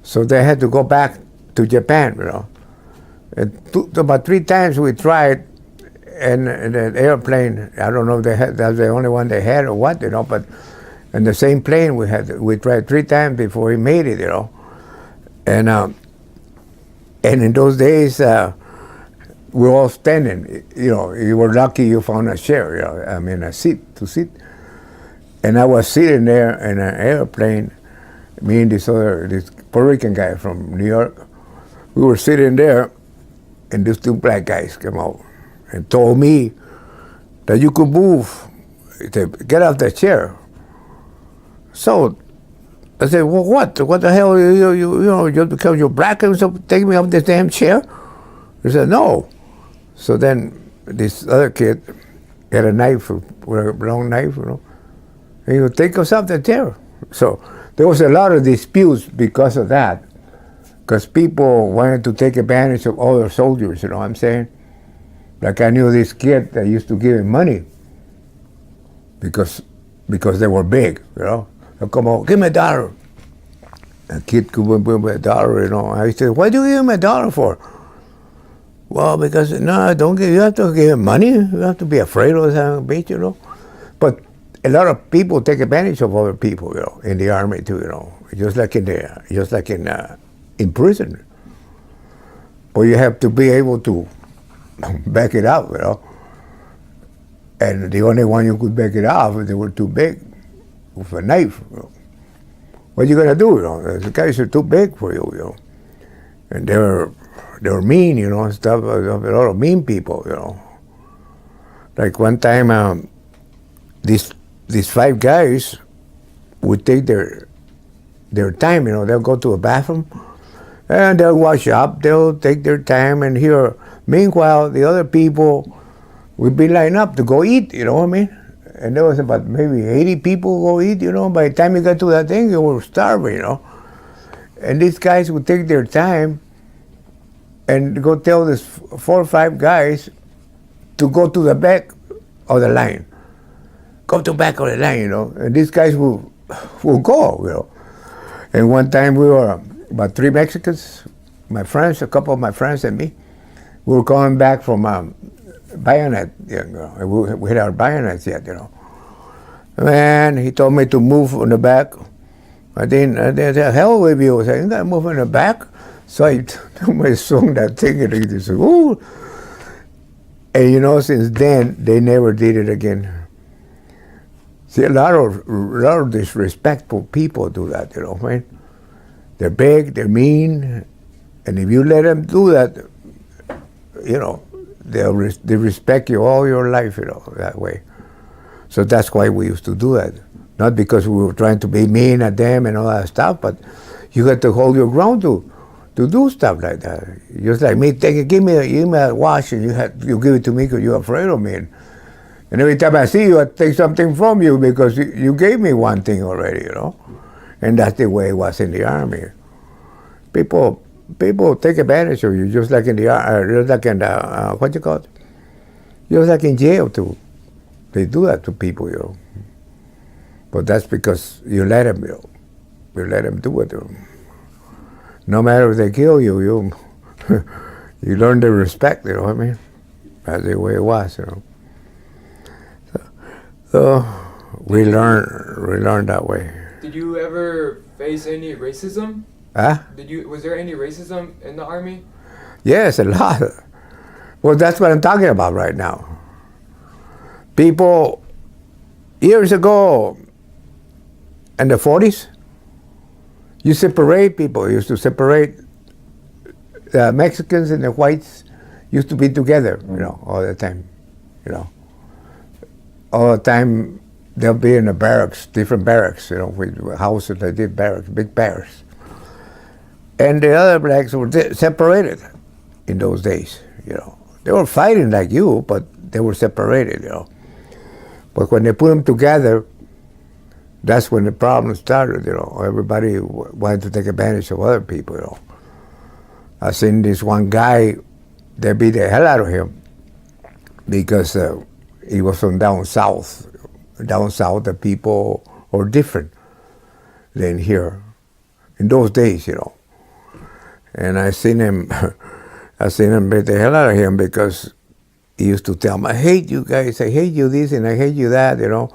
so they had to go back to Japan, And about 3 times we tried, and the airplane, I don't know if that's the only one they had or what, but in the same plane we tried 3 times before we made it, And in those days, we were all standing, you were lucky you found a chair, a seat to sit. And I was sitting there in an airplane, me and this Puerto Rican guy from New York, we were sitting there, and these two black guys came out and told me that you could move, to get out the chair. So I said, well, what? What the hell? You know, just because you're black and so take me off this damn chair? He said, no. So then this other kid had a knife, a long knife, you know. And he would take us off the chair. So there was a lot of disputes because of that. Because people wanted to take advantage of other soldiers, you know what I'm saying? Like I knew this kid that used to give him money because they were big, you know. They'll come out, give me $1. A kid could give me $1, you know. I said, why do you give him $1 for? Well, because, no, you have to give him money. You have to be afraid of that bitch, you know. But a lot of people take advantage of other people, you know, in the army too, you know. Just like in prison. But you have to be able to back it up, you know. And the only one you could back it up if they were too big with a knife. You know. What are you gonna do? You know, the guys are too big for you, you know. And they were mean, you know, and stuff. A lot of mean people, you know. Like one time, these 5 guys would take their time, you know. They'll go to a bathroom and they'll wash up. They'll take their time, and here, meanwhile, the other people would be lined up to go eat. You know what I mean? And there was about maybe 80 people go eat. You know, by the time you got to that thing, you were starving. You know, and these guys would take their time and go tell this 4 or 5 guys to go to the back of the line. Go to the back of the line, you know. And these guys will go, you know. And one time we were about 3 Mexicans, my friends, a couple of my friends and me. We were coming back from bayonet, you know. We had our bayonets yet, you know. Man, he told me to move on the back. I said, hell with you. I said, you gotta move in the back? So I swung that thing and he said, ooh. And you know, since then, they never did it again. See, a lot of disrespectful people do that, you know, right? They're big, they're mean, and if you let them do that, you know, they respect you all your life, you know, that way. So that's why we used to do that. Not because we were trying to be mean at them and all that stuff, but you got to hold your ground to do stuff like that. Just like me, give me a watch and you give it to me because you're afraid of me. And every time I see you, I take something from you because you gave me one thing already, you know. And that's the way it was in the army. People take advantage of you, just like in the what you call it? Just like in jail too. They do that to people, you know. But that's because you let them, you know. You let them do it. You know. No matter if they kill you, you learn to respect, you know what I mean? That's the way it was, you know. So we learned that way. Did you ever face any racism? Huh? Was there any racism in the army? Yes, a lot. Well, that's what I'm talking about right now. People, years ago, in the 40s, you separate people. You used to separate the Mexicans and the whites used to be together, you know, all the time, you know. All the time they'll be in the barracks, different barracks, you know, with houses that did barracks, big barracks. And the other blacks were separated in those days, you know. They were fighting like you, but they were separated, you know. But when they put them together, that's when the problem started, you know. Everybody wanted to take advantage of other people, you know. I seen this one guy, they beat the hell out of him because he was from down south. Down south, the people are different than here. In those days, you know. And I seen him beat the hell out of him because he used to tell me, I hate you guys, I hate you this and I hate you that, you know.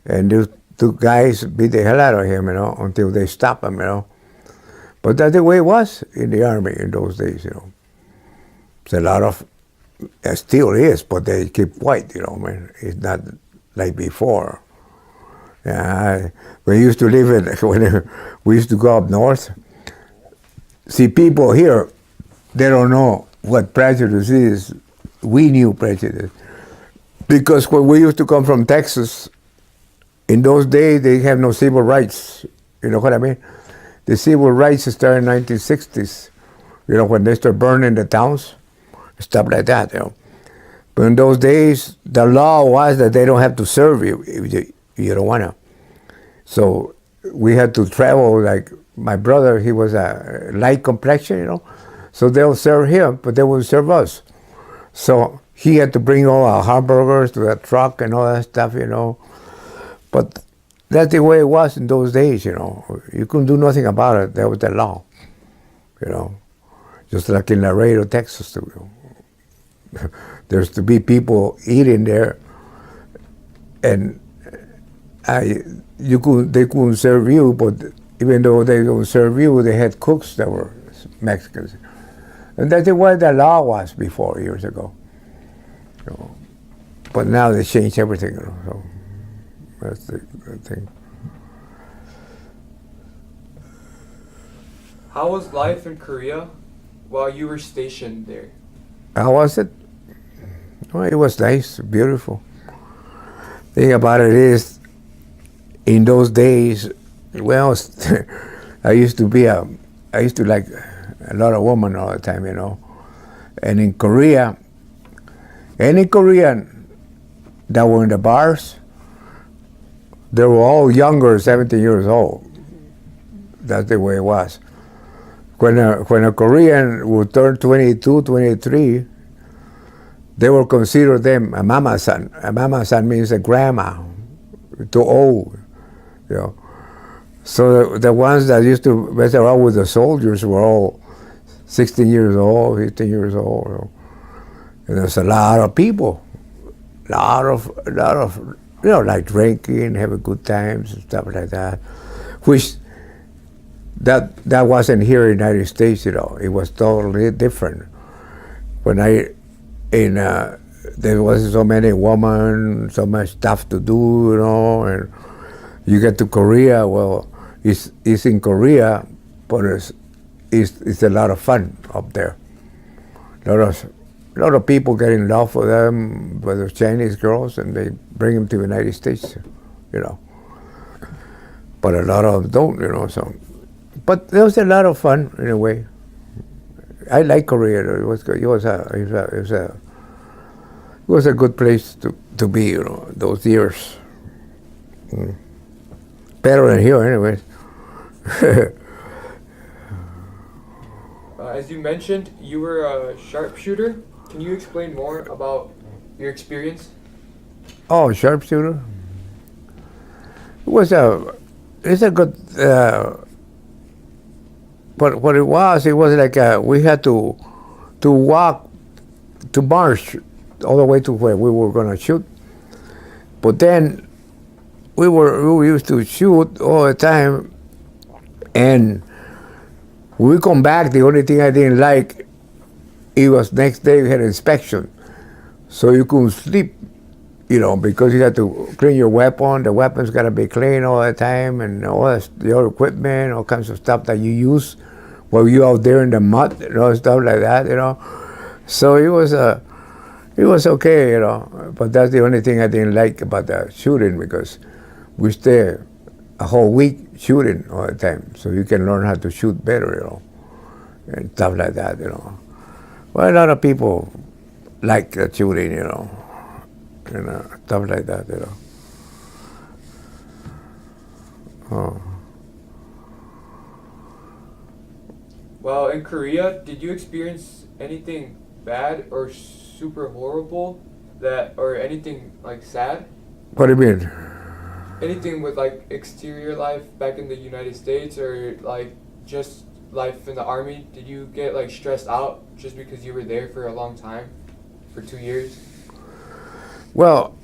And those 2 guys beat the hell out of him, you know, until they stopped him, you know. But that's the way it was in the army in those days, you know. It's a lot of, it still is, but they keep quiet, you know, man. It's not like before. Yeah, we used to live when we used to go up north. See, people here, they don't know what prejudice is. We knew prejudice. Because when we used to come from Texas, in those days they have no civil rights. You know what I mean? The civil rights started in the 1960s. You know, when they start burning the towns, stuff like that, you know. But in those days, the law was that they don't have to serve you if you don't want to. So we had to travel, like my brother, he was a light complexion, you know. So they'll serve him, but they won't serve us. So he had to bring all our hamburgers to the truck and all that stuff, you know. But that's the way it was in those days, you know. You couldn't do nothing about it. That was the law, you know. Just like in Laredo, Texas, too. There's to be people eating there, and they couldn't serve you, but even though they don't serve you, they had cooks that were Mexicans. And that's the way the law was before, years ago. You know. But now they changed everything, you know, so that's the thing. How was life in Korea while you were stationed there? How was it? Well, it was nice, beautiful. The thing about it is, in those days, well, I used to like a lot of women all the time, you know. And in Korea, any Korean that were in the bars, they were all younger, 17 years old. That's the way it was. When a Korean would turn 22, 23, they will consider them a mama-san. A mama-san means a grandma, too old, you know. So the ones that used to mess around with the soldiers were all 16 years old, 15 years old. You know. And there's a lot of people, lot of, you know, like drinking, having good times and stuff like that, which that wasn't here in the United States, you know. It was totally different. There was so many women, so much stuff to do, you know, and you get to Korea, well, it's in Korea, but it's a lot of fun up there. A lot of people get in love with them, with the Chinese girls, and they bring them to the United States, you know. But a lot of them don't, you know, so. But there was a lot of fun in a way. I like Korea. It was a good place to be, you know, those years. Better than here, anyways. As you mentioned, you were a sharpshooter. Can you explain more about your experience? Oh, sharpshooter. It's a good. But what it was like we had to walk, to march all the way to where we were going to shoot. But then we used to shoot all the time, and when we come back, the only thing I didn't like, it was next day we had inspection. So you couldn't sleep, you know, because you had to clean your weapon. The weapon's got to be clean all the time, and all the other equipment, all kinds of stuff that you use while you're out there in the mud, and all stuff like that, you know. So it was okay, you know. But that's the only thing I didn't like about the shooting, because we stay a whole week shooting all the time, so you can learn how to shoot better, you know, and stuff like that, you know. Well, a lot of people like the shooting, you know, stuff like that, you know. Oh. Well, in Korea, did you experience anything bad or super horrible or anything like sad? What do you mean? Anything with like exterior life back in the United States, or like just life in the army? Did you get like stressed out just because you were there for a long time, for 2 years? Well,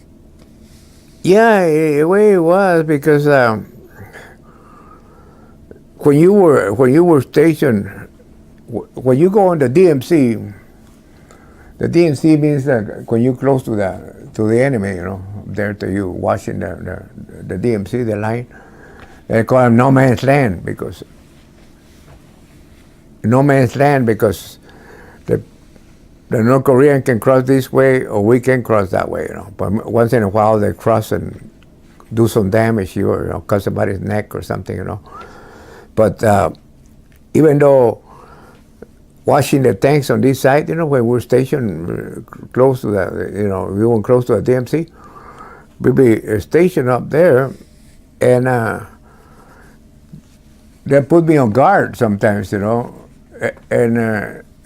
yeah, the way it was, because when you were stationed, when you go on the DMC means that when you're close to the enemy, you know, there to you watching the DMC, the line, they call it no man's land, because the North Korean can cross this way or we can cross that way, But once in a while they cross and do some damage here, cut somebody's neck or something, But even though watching the tanks on this side, when we're stationed close to the, we were close to the DMC, we'd be stationed up there, and they put me on guard sometimes, and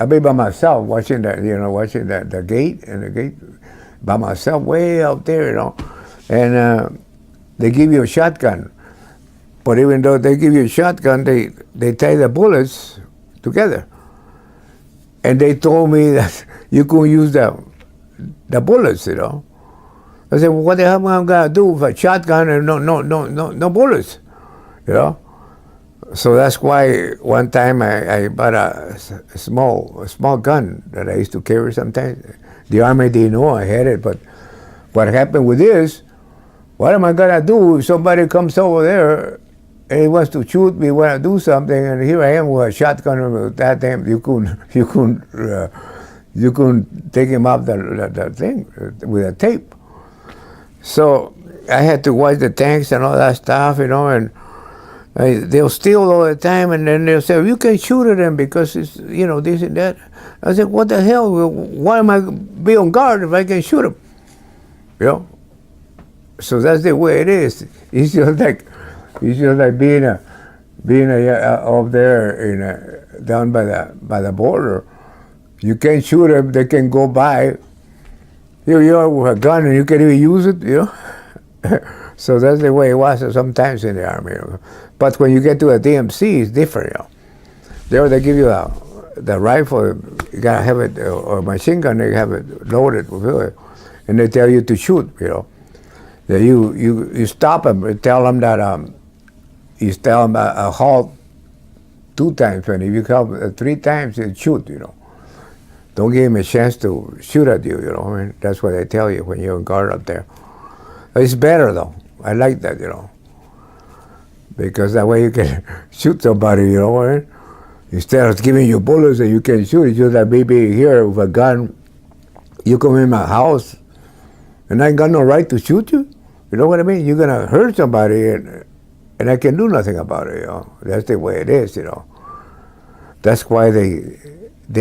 I'd be by myself watching watching the gate and the gate by myself way out there, and they give you a shotgun, but even though they give you a shotgun, they tie the bullets together, and they told me that you couldn't use the bullets, I said, well, what the hell am I gonna do with a shotgun and no bullets, So that's why one time I bought a small gun that I used to carry sometimes. The Army didn't know I had it, but what happened with this, what am I gonna do if somebody comes over there and he wants to shoot me when I do something, and here I am with a shotgun and that damn you couldn't take him off the thing with a tape. So I had to watch the tanks and all that stuff, and they'll steal all the time, and then they'll say, you can shoot at them because it's, this and that. I said, what the hell? Why am I be on guard if I can shoot them? So that's the way it is. It's just like being up there down by the border. You can't shoot them; they can go by. Here you are with a gun, and you can't even use it. So that's the way it was sometimes in the Army. But when you get to a DMC, it's different. There they give you the rifle. You gotta have it, or machine gun. They have it loaded with it, and they tell you to shoot. That you stop them and tell them that you tell them a halt 2 times, and if you come 3 times, you shoot. Don't give them a chance to shoot at you. That's what they tell you when you're on guard up there. It's better though. I like that, because that way you can shoot somebody, instead of giving you bullets and you can shoot. It's just like maybe here with a gun, you come in my house, and I ain't got no right to shoot you. You know what I mean? You're gonna hurt somebody, and I can do nothing about it. That's the way it is. That's why they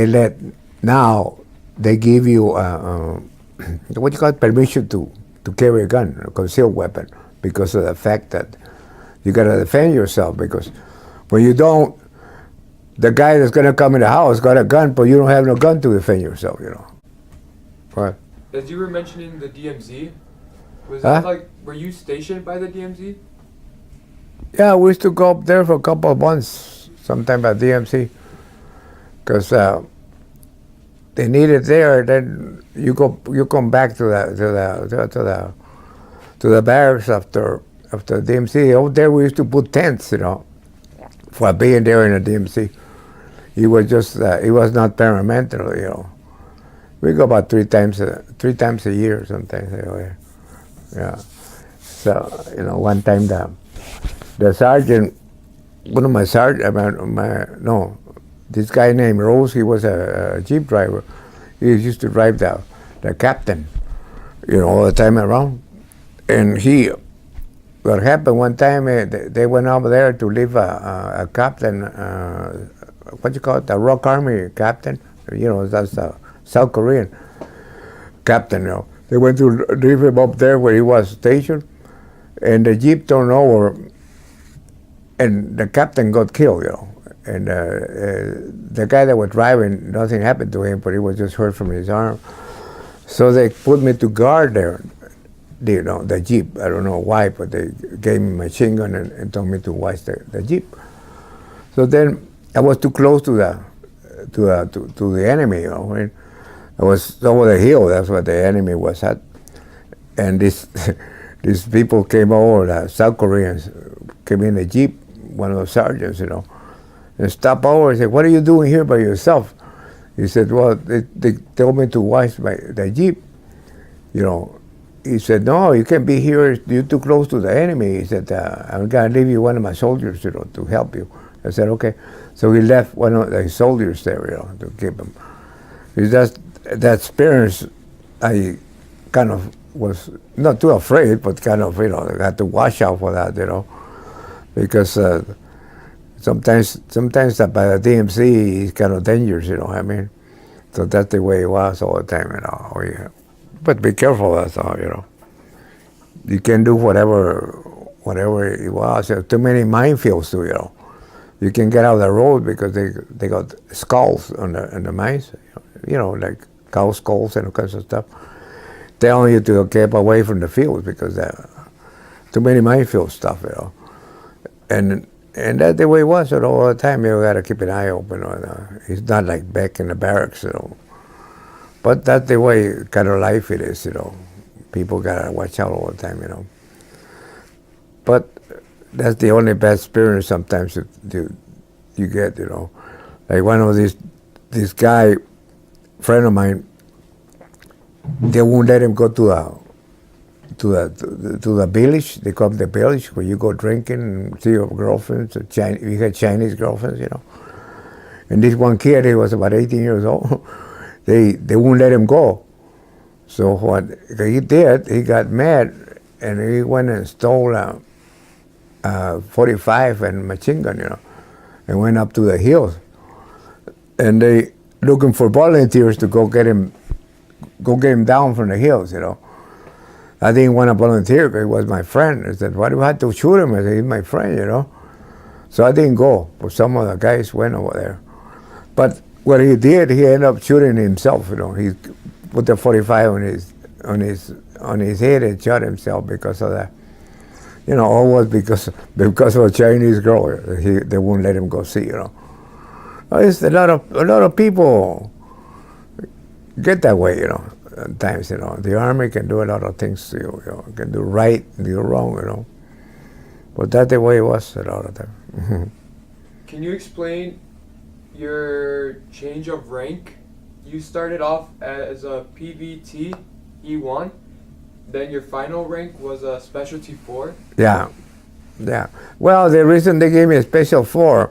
let now they give you what you call it, permission to carry a gun, a concealed weapon, because of the fact that you got to defend yourself. Because when you don't, the guy that's going to come in the house got a gun, but you don't have no gun to defend yourself. What? As you were mentioning the DMZ, was that were you stationed by the DMZ? Yeah, we used to go up there for a couple of months, sometime at DMC, because they need it there. Then you come back to the barracks after DMC. Over there we used to put tents, for being there in the DMC. It was just it was not permanent, We go about 3 times a year sometimes. Yeah. So one time the sergeant, one of my sergeant, this guy named Rose, he was a Jeep driver. He used to drive the captain, all the time around. And what happened one time, they went over there to leave a captain, what you call it, a Rock Army captain. That's a South Korean captain. They went to leave him up there where he was stationed, and the Jeep turned over, and the captain got killed. And the guy that was driving, nothing happened to him, but he was just hurt from his arm. So they put me to guard there, the Jeep. I don't know why, but they gave me a machine gun and told me to watch the Jeep. So then I was too close to the enemy. I was over the hill. That's where the enemy was at. And these people came over. The South Koreans came in the Jeep. One of the sergeants, and stopped over and said, "What are you doing here by yourself?" He said, "Well, they told me to watch the Jeep." He said, "No, you can't be here. You're too close to the enemy." He said, "I'm gonna leave you one of my soldiers, to help you." I said, "Okay." So he left one of the soldiers there, to keep him. It's just that experience, I kind of was not too afraid, but kind of, I had to watch out for that, because sometimes by the DMC is kind of dangerous, I mean. So that's the way it was all the time, Yeah. But be careful, that's all, You can do whatever it was. There are too many minefields too, You can get out of the road because they got skulls on the mines, like cow skulls and all kinds of stuff, telling you to keep away from the fields because too many minefield stuff, And that's the way it was all the time. You got to keep an eye open. It's not like back in the barracks, But that's the way kind of life it is, People got to watch out all the time, But that's the only bad experience sometimes you get, Like one of this guy, friend of mine, they won't let him go to the village. They call it the village, where you go drinking and see your girlfriends. We had Chinese girlfriends, And this one kid, he was about 18 years old. They wouldn't let him go. So what he did, he got mad, and he went and stole a 45 and machine gun, and went up to the hills. And they looking for volunteers to go get him down from the hills, I didn't want to volunteer because he was my friend. I said, why do I have to shoot him? I said, he's my friend, So I didn't go, but some of the guys went over there. But what he did, he ended up shooting himself, He put the 45 on his head and shot himself because of that. All was because of a Chinese girl. They wouldn't let him go see, It's a lot of people get that way, At times, the Army can do a lot of things to you, can do right and do wrong, But that's the way it was a lot of time. Can you explain your change of rank? You started off as a PVT E1, then your final rank was a Specialty 4? Yeah. Well, the reason they gave me a Special 4,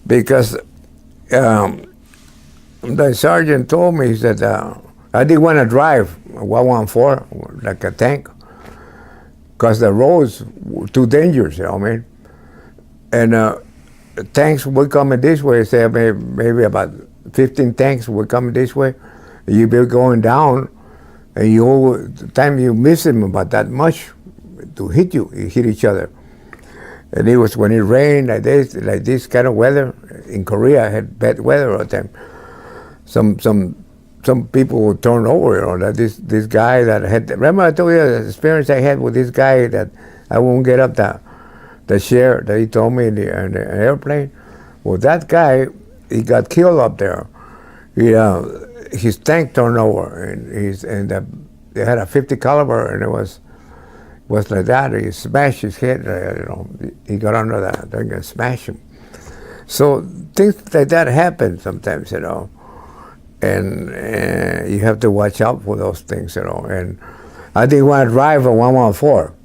because the sergeant told me, he said, I didn't want to drive a 114 like a tank because the roads were too dangerous, And tanks were coming this way, say maybe about 15 tanks were coming this way. You'd be going down, and the time you miss them about that much to hit you hit each other. And it was when it rained like this kind of weather. In Korea, I had bad weather all the time. Some people would turn over, that this guy that had, remember I told you the experience I had with this guy that I won't get up the chair that he told me in the airplane? Well, that guy, he got killed up there. His tank turned over, and they had a 50 caliber, and it was like that. He smashed his head, he got under that thing and smashed him. So things like that happen sometimes, and you have to watch out for those things, And I didn't want to drive a 114,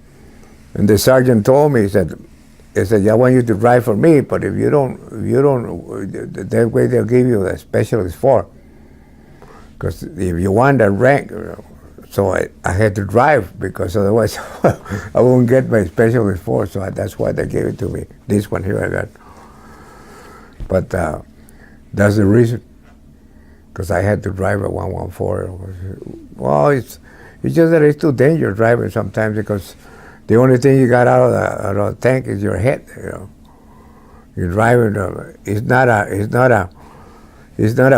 and the sergeant told me, he said, I want you to drive for me, but if you don't, that way they'll give you a Specialist 4, because if you want that rank, so I had to drive because otherwise I wouldn't get my Specialist 4. So that's why they gave it to me. This one here I got, but that's the reason. Because I had to drive a 114. Well, it's just that it's too dangerous driving sometimes because the only thing you got out of the tank is your head. You're driving. It's not a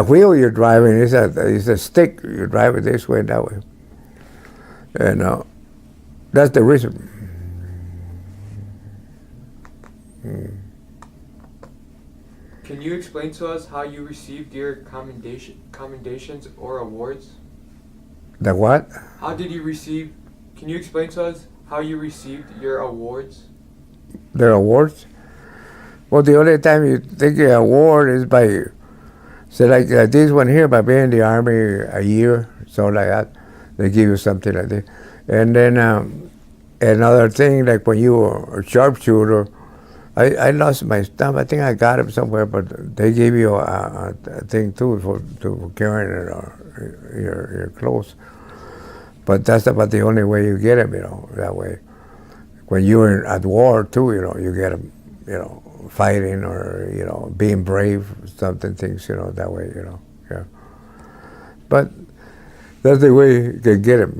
wheel you're driving. It's a stick. You're driving this way and that way. And that's the reason. Can you explain to us how you received your commendations or awards? The what? How did you receive? Can you explain to us how you received your awards? Their awards? Well, the only time you take an award is by, say like this one here, by being in the Army a year, so like that. They give you something like this. And then another thing, like when you were a sharpshooter, I lost my stamp. I think I got it somewhere, but they gave you a thing too for carrying it. your clothes. But that's about the only way you get them, that way. When you're at war too, you get them, fighting or, being brave, something, things, that way, yeah. But that's the way you can get them,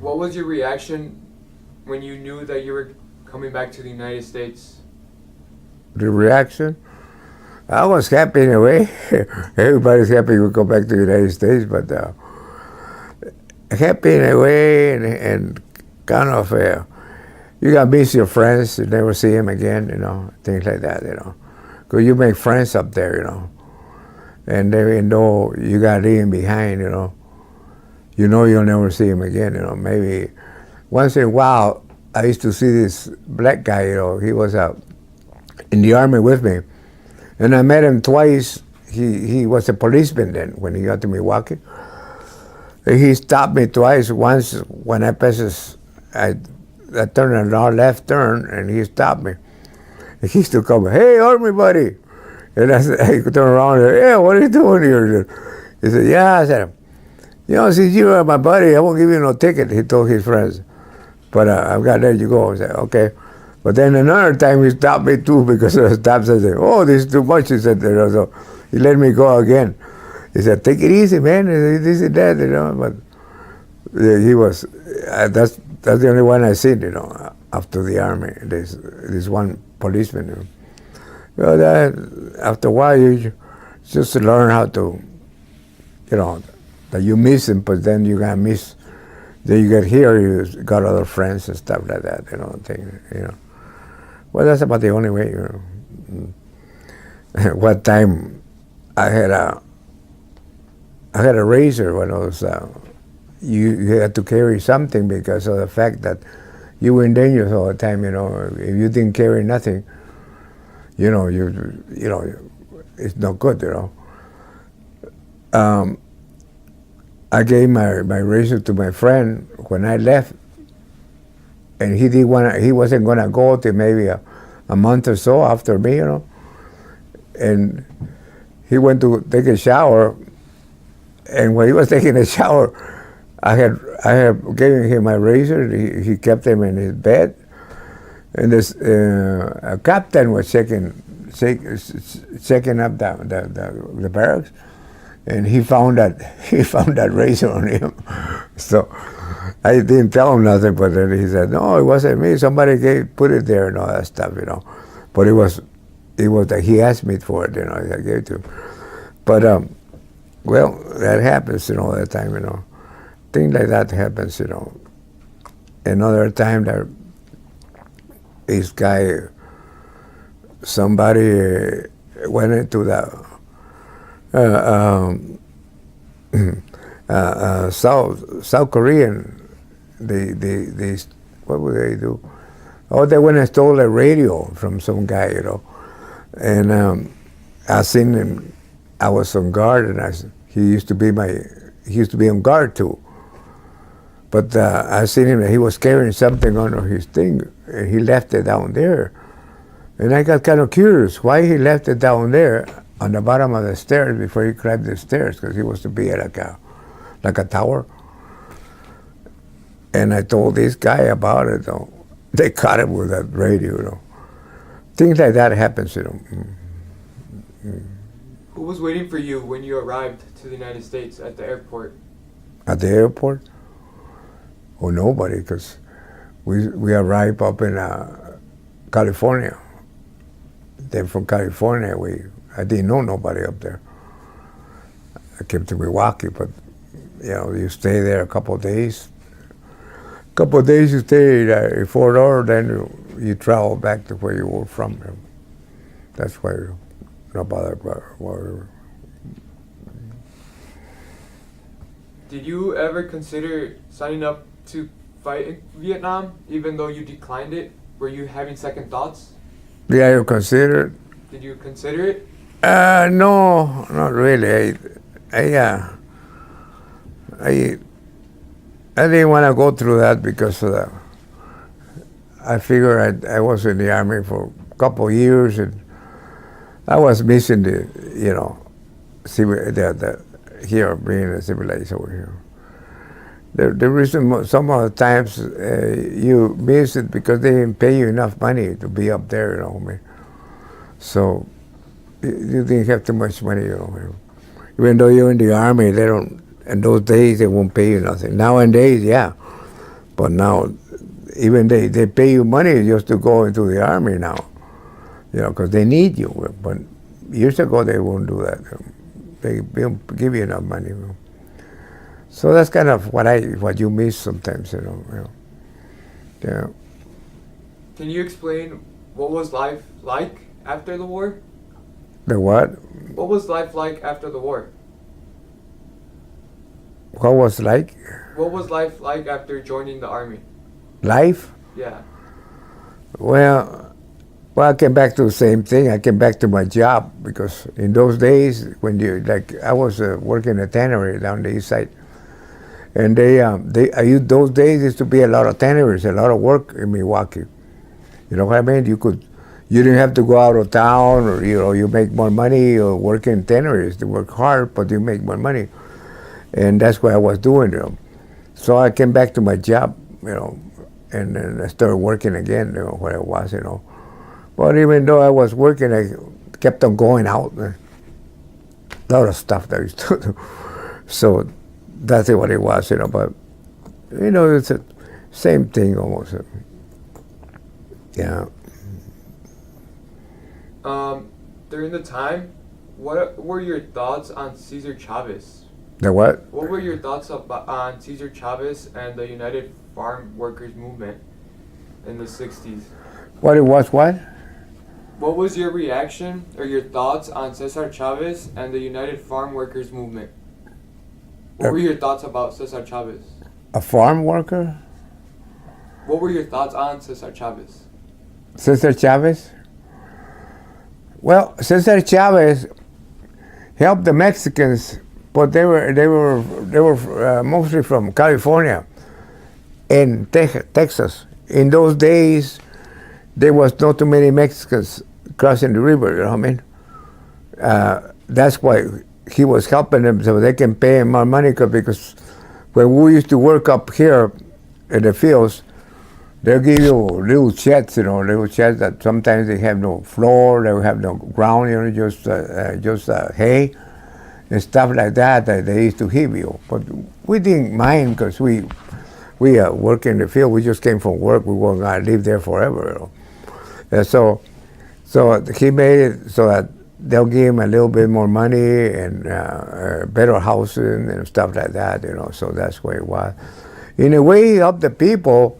What was your reaction when you knew that you were coming back to the United States? The reaction? I was happy in a way. Everybody's happy we go back to the United States, but happy in a way and kind of, you got to miss your friends, you never see them again, things like that, Because you make friends up there, and they know you got to leave them behind, you'll never see him again, maybe once in a while. I used to see this black guy, he was in the army with me, and I met him twice. He was a policeman then when he got to Milwaukee. He stopped me twice. Once when I turned a left turn, and he stopped me. And he used to come, "Hey, army buddy," and I turned around and said, "Yeah, what are you doing here?" He said, "Yeah." I said, "Since you are my buddy, I won't give you no ticket," he told his friends. "But I've got to let you go." I said, "Okay." But then another time he stopped me too because of the stops. I said, "Oh, this is too much," he said. So he let me go again. He said, "Take it easy, man. This and that," But he was, that's the only one I seen, after the army. This one policeman. Well, after a while, you just learn how to, that you miss him, but then you gotta miss. Then you get here, you got other friends and stuff like that, Well, that's about the only way, One time, I had a razor when I was. You had to carry something because of the fact that you were in danger all the time. If you didn't carry nothing, it's not good. I gave my razor to my friend when I left, and he wasn't gonna go till maybe a month or so after me, and he went to take a shower, and when he was taking a shower, I had given him my razor. He kept him in his bed, and this a captain was checking up the barracks. And he found that razor on him. So I didn't tell him nothing, but then he said, "No, it wasn't me. Somebody put it there and all that stuff, But it was that he asked me for it, I gave it to him. But well, that happens, all the time, Things like that happens, Another time that this guy, somebody went into the South Korean, they what would they do? Oh, they went and stole a radio from some guy, and I seen him. I was on guard, and he used to be on guard too. But I seen him that he was carrying something under his thing, and he left it down there. And I got kind of curious why he left it down there on the bottom of the stairs before he climbed the stairs, because he was to be like a tower. And I told this guy about it. They caught him with that radio. Things like that happens. Who was waiting for you when you arrived to the United States at the airport? At the airport? Oh, nobody, because we arrived up in California. Then from California, I didn't know nobody up there. I came to Milwaukee, but you stay there a couple of days. A couple of days you stay in Fort Ord, then you travel back to where you were from. That's why you're not bothered about whatever. Did you ever consider signing up to fight in Vietnam, even though you declined it? Were you having second thoughts? Yeah, you consider it? Did you consider it? No, not really. I didn't want to go through that because I figured I was in the army for a couple of years, and I was missing here being a civilized over here. The reason some of the times you miss it because they didn't pay you enough money to be up there, you know. Man. So you didn't have too much money, you know. Even though you're in the army, they don't. In those days, they won't pay you nothing. Nowadays, yeah, but now even they pay you money just to go into the army now, you know, because they need you. But years ago, they won't do that. They don't give you enough money. You know. So that's kind of what you miss sometimes, you know. Yeah. Can you explain what was life like after the war? The what? What was life like after the war? What was like? What was life like after joining the army? Life? Yeah. Well, I came back to the same thing. I came back to my job because in those days, when I was working at a tannery down the east side, and those days used to be a lot of tanneries, a lot of work in Milwaukee. You know what I mean? You didn't have to go out of town, or you make more money or work in tanneries. You work hard, but you make more money, and that's what I was doing. So I came back to my job, and then I started working again, where I was, But even though I was working, I kept on going out. A lot of stuff that I used to do. So that's what it was, But, it's the same thing almost. Yeah. During the time, what were your thoughts on Cesar Chavez? The what? What were your thoughts on Cesar Chavez and the United Farm Workers Movement in the 60s? What it was what? What was your reaction or your thoughts on Cesar Chavez and the United Farm Workers Movement? What were your thoughts about Cesar Chavez? A farm worker? What were your thoughts on Cesar Chavez? Cesar Chavez? Well, Cesar Chavez helped the Mexicans, but they were mostly from California and Texas. In those days, there was not too many Mexicans crossing the river. You know what I mean? That's why he was helping them so they can pay him more money. Because when we used to work up here in the fields, they'll give you little sheds, little sheds that sometimes they have no floor, they have no ground, just hay and stuff like that they used to give you. But we didn't mind because we work in the field. We just came from work. We weren't going to live there forever. So he made it so that they'll give him a little bit more money and better housing and stuff like that. So that's where it was. In a way, he helped the people.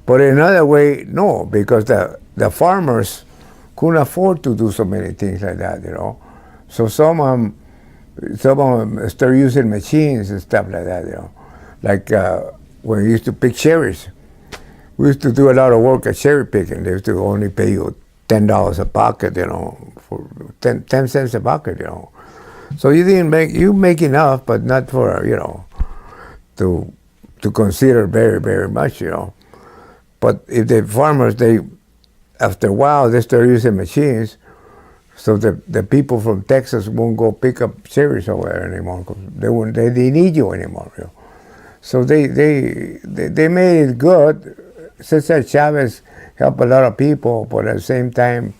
But in another way, no, because the farmers couldn't afford to do so many things like that, So some of them started using machines and stuff like that, Like when we used to pick cherries, we used to do a lot of work at cherry picking. They used to only pay you $10 a bucket, for 10 cents a bucket, So you make enough, but not for, to consider very, very much, But if the farmers, after a while, they start using machines, so the people from Texas won't go pick up cherries over there anymore because they need you anymore. So they made it good. Cesar Chavez helped a lot of people, but at the same time,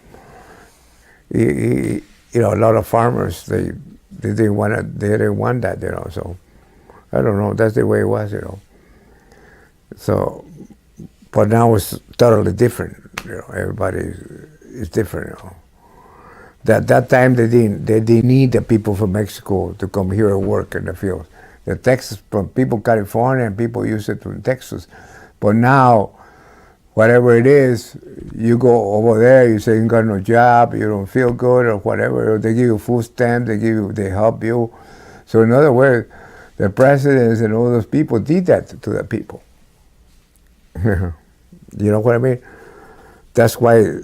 a lot of farmers they didn't want that, So I don't know. That's the way it was, So. But now it's totally different. Everybody is different. That time they didn't need the people from Mexico to come here and work in the field. The Texas people, California, and people use it from Texas. But now, whatever it is, you go over there. You say you got no job, you don't feel good, or whatever. They give you food stamps. They help you. So in other words, the presidents and all those people did that to the people. You know what I mean? That's why a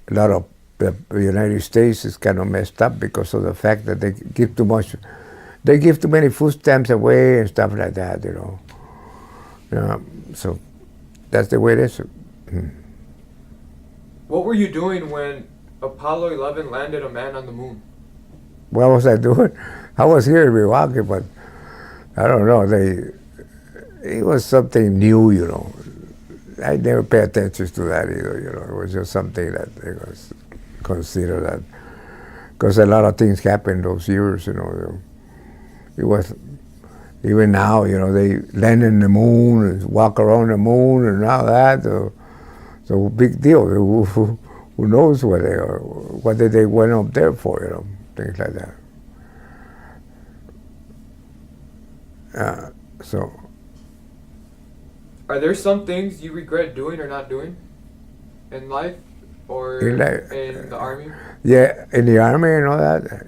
lot of the United States is kind of messed up because of the fact that they give too many food stamps away and stuff like that, So that's the way it is. What were you doing when Apollo 11 landed a man on the moon? What was I doing? I was here in Milwaukee, but I don't know. It was something new, you know. I never paid attention to that either, you know. It was just something that it was considered that, because a lot of things happened those years, you know. It was, even now, you know, they land in the moon and walk around the moon and all that. So big deal. Who knows what they are, what did they went up there for, you know, things like that. So. Are there some things you regret doing or not doing in life, or in the Army? Yeah, in the Army and all that?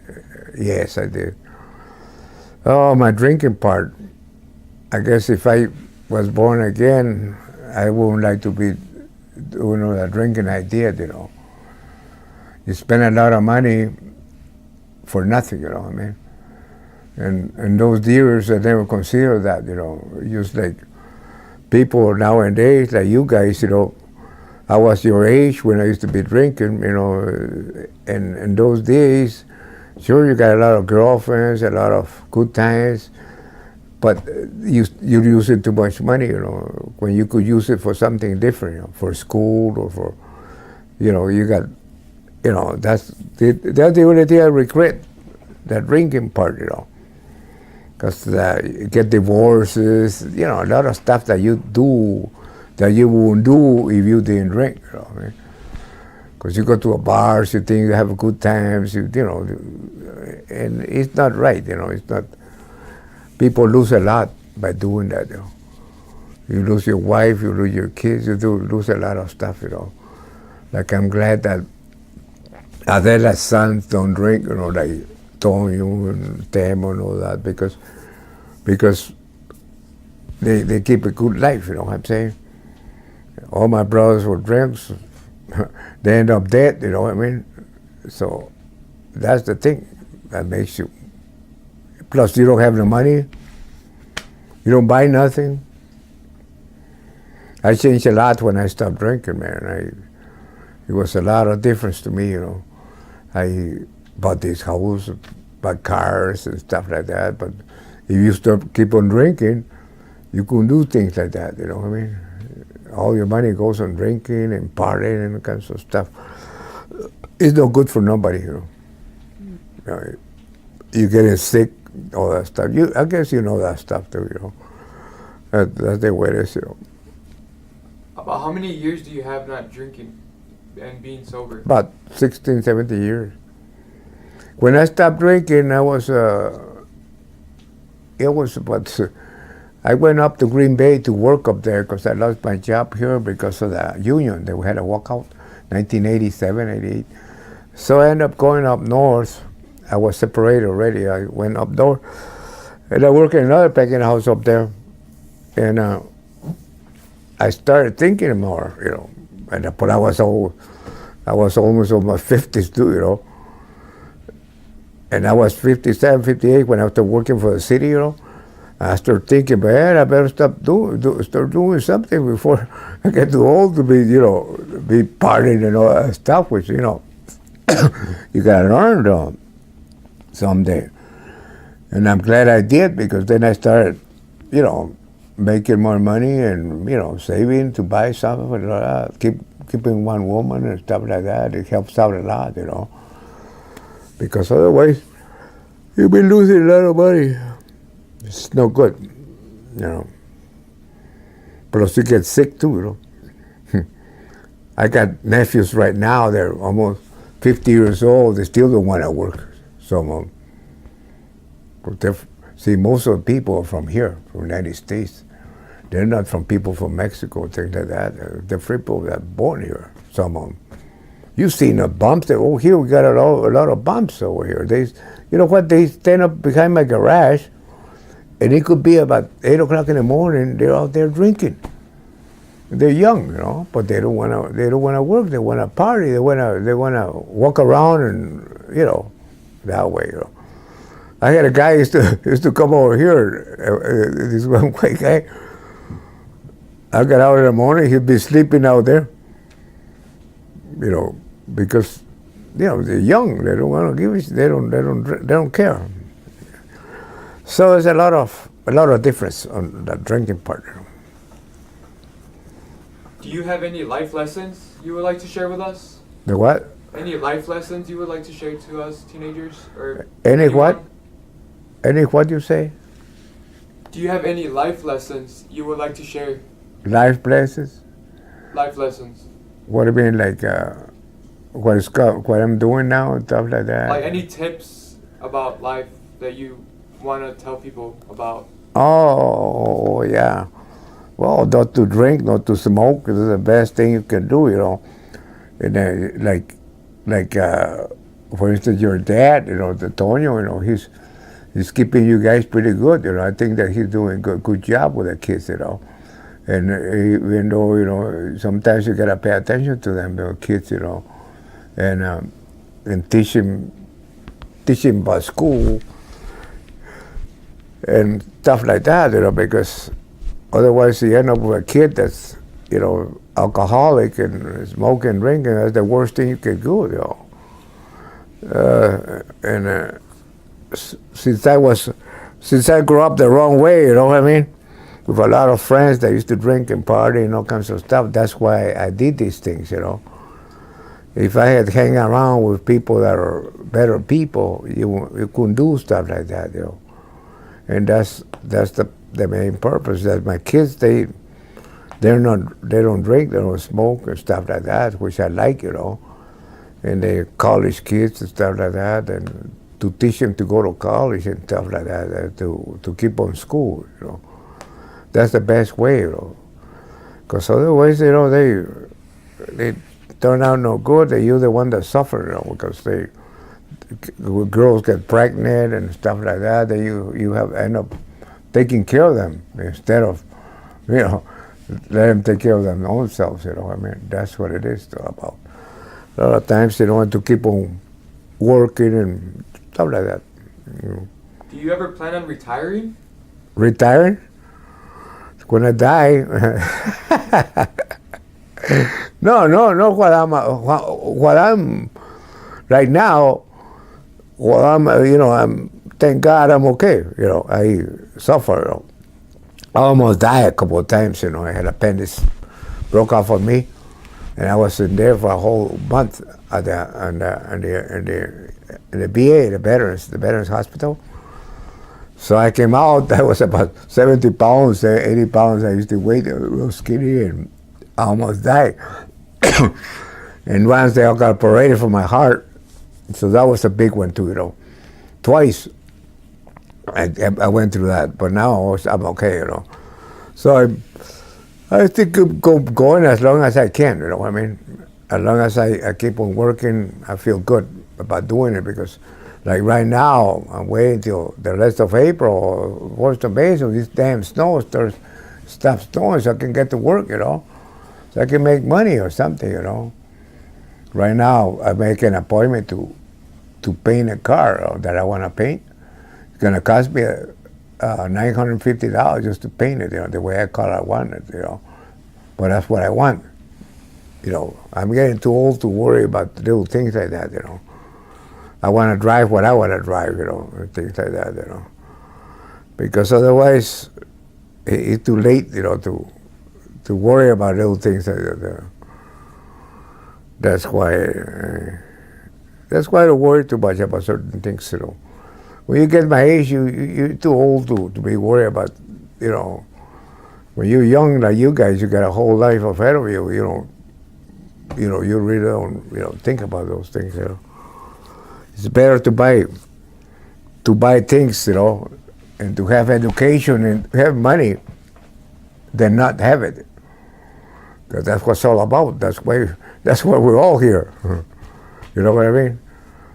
Yes, I did. Oh, my drinking part. I guess if I was born again, I wouldn't like to be doing all that drinking I did, you know. You spend a lot of money for nothing, you know what I mean? And those years, I never considered that, you know. Just like people nowadays, like you guys, you know, I was your age when I used to be drinking, you know, and in those days, sure, you got a lot of girlfriends, a lot of good times, but you using too much money, you know, when you could use it for something different, you know, for school or for, you know, you got, you know, that's the only thing I regret, that drinking part, you know, because you get divorces, you know, a lot of stuff that you do that you wouldn't do if you didn't drink, you know what I mean? Because you go to a bar, you think you have good times, you know, and it's not right, you know, it's not. People lose a lot by doing that, you know. You lose your wife, you lose your kids, you lose a lot of stuff, you know. Like, I'm glad that Adela's sons don't drink, you know, like Tonyo and Temo and all that, because they keep a good life, you know what I'm saying? All my brothers were drinks. They end up dead, you know what I mean? So that's the thing that makes you. Plus, you don't have the money. You don't buy nothing. I changed a lot when I stopped drinking, man. It was a lot of difference to me, you know. I bought this house, bought cars and stuff like that. But if you keep on drinking, you couldn't do things like that, you know what I mean? All your money goes on drinking and partying and all kinds of stuff. It's no good for nobody, you know. You're getting sick, all that stuff. I guess you know that stuff too, you know. That's the way it is, you know. About how many years do you have not drinking and being sober? About 16, 17 years. When I stopped drinking, I went up to Green Bay to work up there because I lost my job here because of the union. They had a walkout, 1987, 88. So I ended up going up north. I was separated already. I went up north. And I worked in another packing house up there. And I started thinking more, you know. But I was almost in my 50s too, you know. And I was 57, 58 when I started working for the city, you know. I started thinking, man, I better start doing something before I get too old to be, you know, be partying and all that stuff, which, you know, you got to learn someday. And I'm glad I did, because then I started, you know, making more money and, you know, saving to buy something, keeping one woman and stuff like that. It helps out a lot, you know, because otherwise you'll be losing a lot of money. It's no good, you know. Plus you get sick too, you know. I got nephews right now, they're almost 50 years old, they still don't want to work, some of them. See, most of the people are from here, from the United States. They're not from people from Mexico, things like that. They're people that are born here, some of them. You've seen the bumps, here we got a lot of bumps over here. You know what, they stand up behind my garage, and it could be about 8 o'clock in the morning, they're out there drinking. They're young, you know, but they don't want to work, they want to party, they want to walk around and, you know, that way, you know. I had a guy used to come over here, this one white guy. I got out in the morning, he'd be sleeping out there, you know, because they're young. They don't want to give it. They don't care. So there's a lot of difference on the drinking part. Do you have any life lessons you would like to share with us? The what? Any life lessons you would like to share to us teenagers or Any anyone? what? Any what you say? Do you have any life lessons you would like to share? Life places? Life lessons. What do you mean, like what I'm doing now and stuff like that? Like any tips about life that you want to tell people about? Oh, yeah. Well, not to drink, not to smoke. This is the best thing you can do, And for instance, your dad, the Tonio, he's keeping you guys pretty good, I think that he's doing a good job with the kids, And even though, sometimes you gotta pay attention to them, kids, and teach them about school and stuff like that, because otherwise you end up with a kid that's, alcoholic and smoking and drinking. That's the worst thing you could do, since I grew up the wrong way, you know what I mean? With a lot of friends that used to drink and party and all kinds of stuff. That's why I did these things, If I had hang around with people that are better people, you couldn't do stuff like that, And that's the main purpose. That my kids, they don't drink, they don't smoke and stuff like that, which I like, And they're college kids and stuff like that, and to teach them to go to college and stuff like that, to keep them in school, That's the best way, Because otherwise, they turn out no good. You're the one that suffer, because girls get pregnant and stuff like that. Then you have end up taking care of them instead of, let them take care of them own selves. I mean, that's what it is about. A lot of times they don't want to keep on working and stuff like that. Do you ever plan on retiring? Retiring? When I die. No. What I'm right now. Well, I'm thank God I'm okay. I suffer. I almost died a couple of times. I had appendix broke off on me, and I was in there for a whole month at the VA, the Veterans Hospital. So I came out. I was about 70 pounds, 80 pounds. I used to weigh, real skinny, and I almost died. And once they all got operated for my heart, so that was a big one too. Twice I went through that, but now I'm okay. So I think go going as long as I can. I mean, as long as I keep on working, I feel good about doing it, because. Like right now, I'm waiting till the rest of April or 1st of May, so this damn snow stops snowing, so I can get to work, so I can make money or something, Right now, I make an appointment to paint a car that I want to paint. It's gonna cost me $950 just to paint it, the way I want it, But that's what I want, I'm getting too old to worry about little things like that, I want to drive what I want to drive, and things like that, Because otherwise, it's too late, to worry about little things like that. That's why I don't worry too much about certain things, When you get my age, you're too old to be worried about, When you're young like you guys, you got a whole life ahead of you. You really don't, think about those things, It's better to buy things, and to have education and have money than not have it. Because that's what it's all about. That's why we're all here. You know what I mean?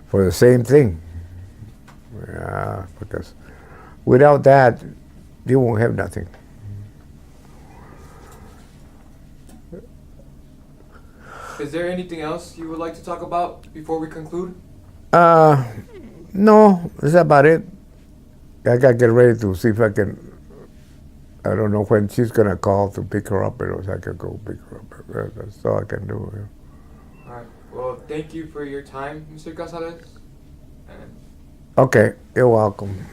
For the same thing. Yeah, because without that, you won't have nothing. Is there anything else you would like to talk about before we conclude? No, that's about it. I gotta get ready to see if I can. I don't know when she's gonna call to pick her up, so I can go pick her up. That's all I can do. All right. Well, thank you for your time, Mr. Casarez. And Okay, you're welcome.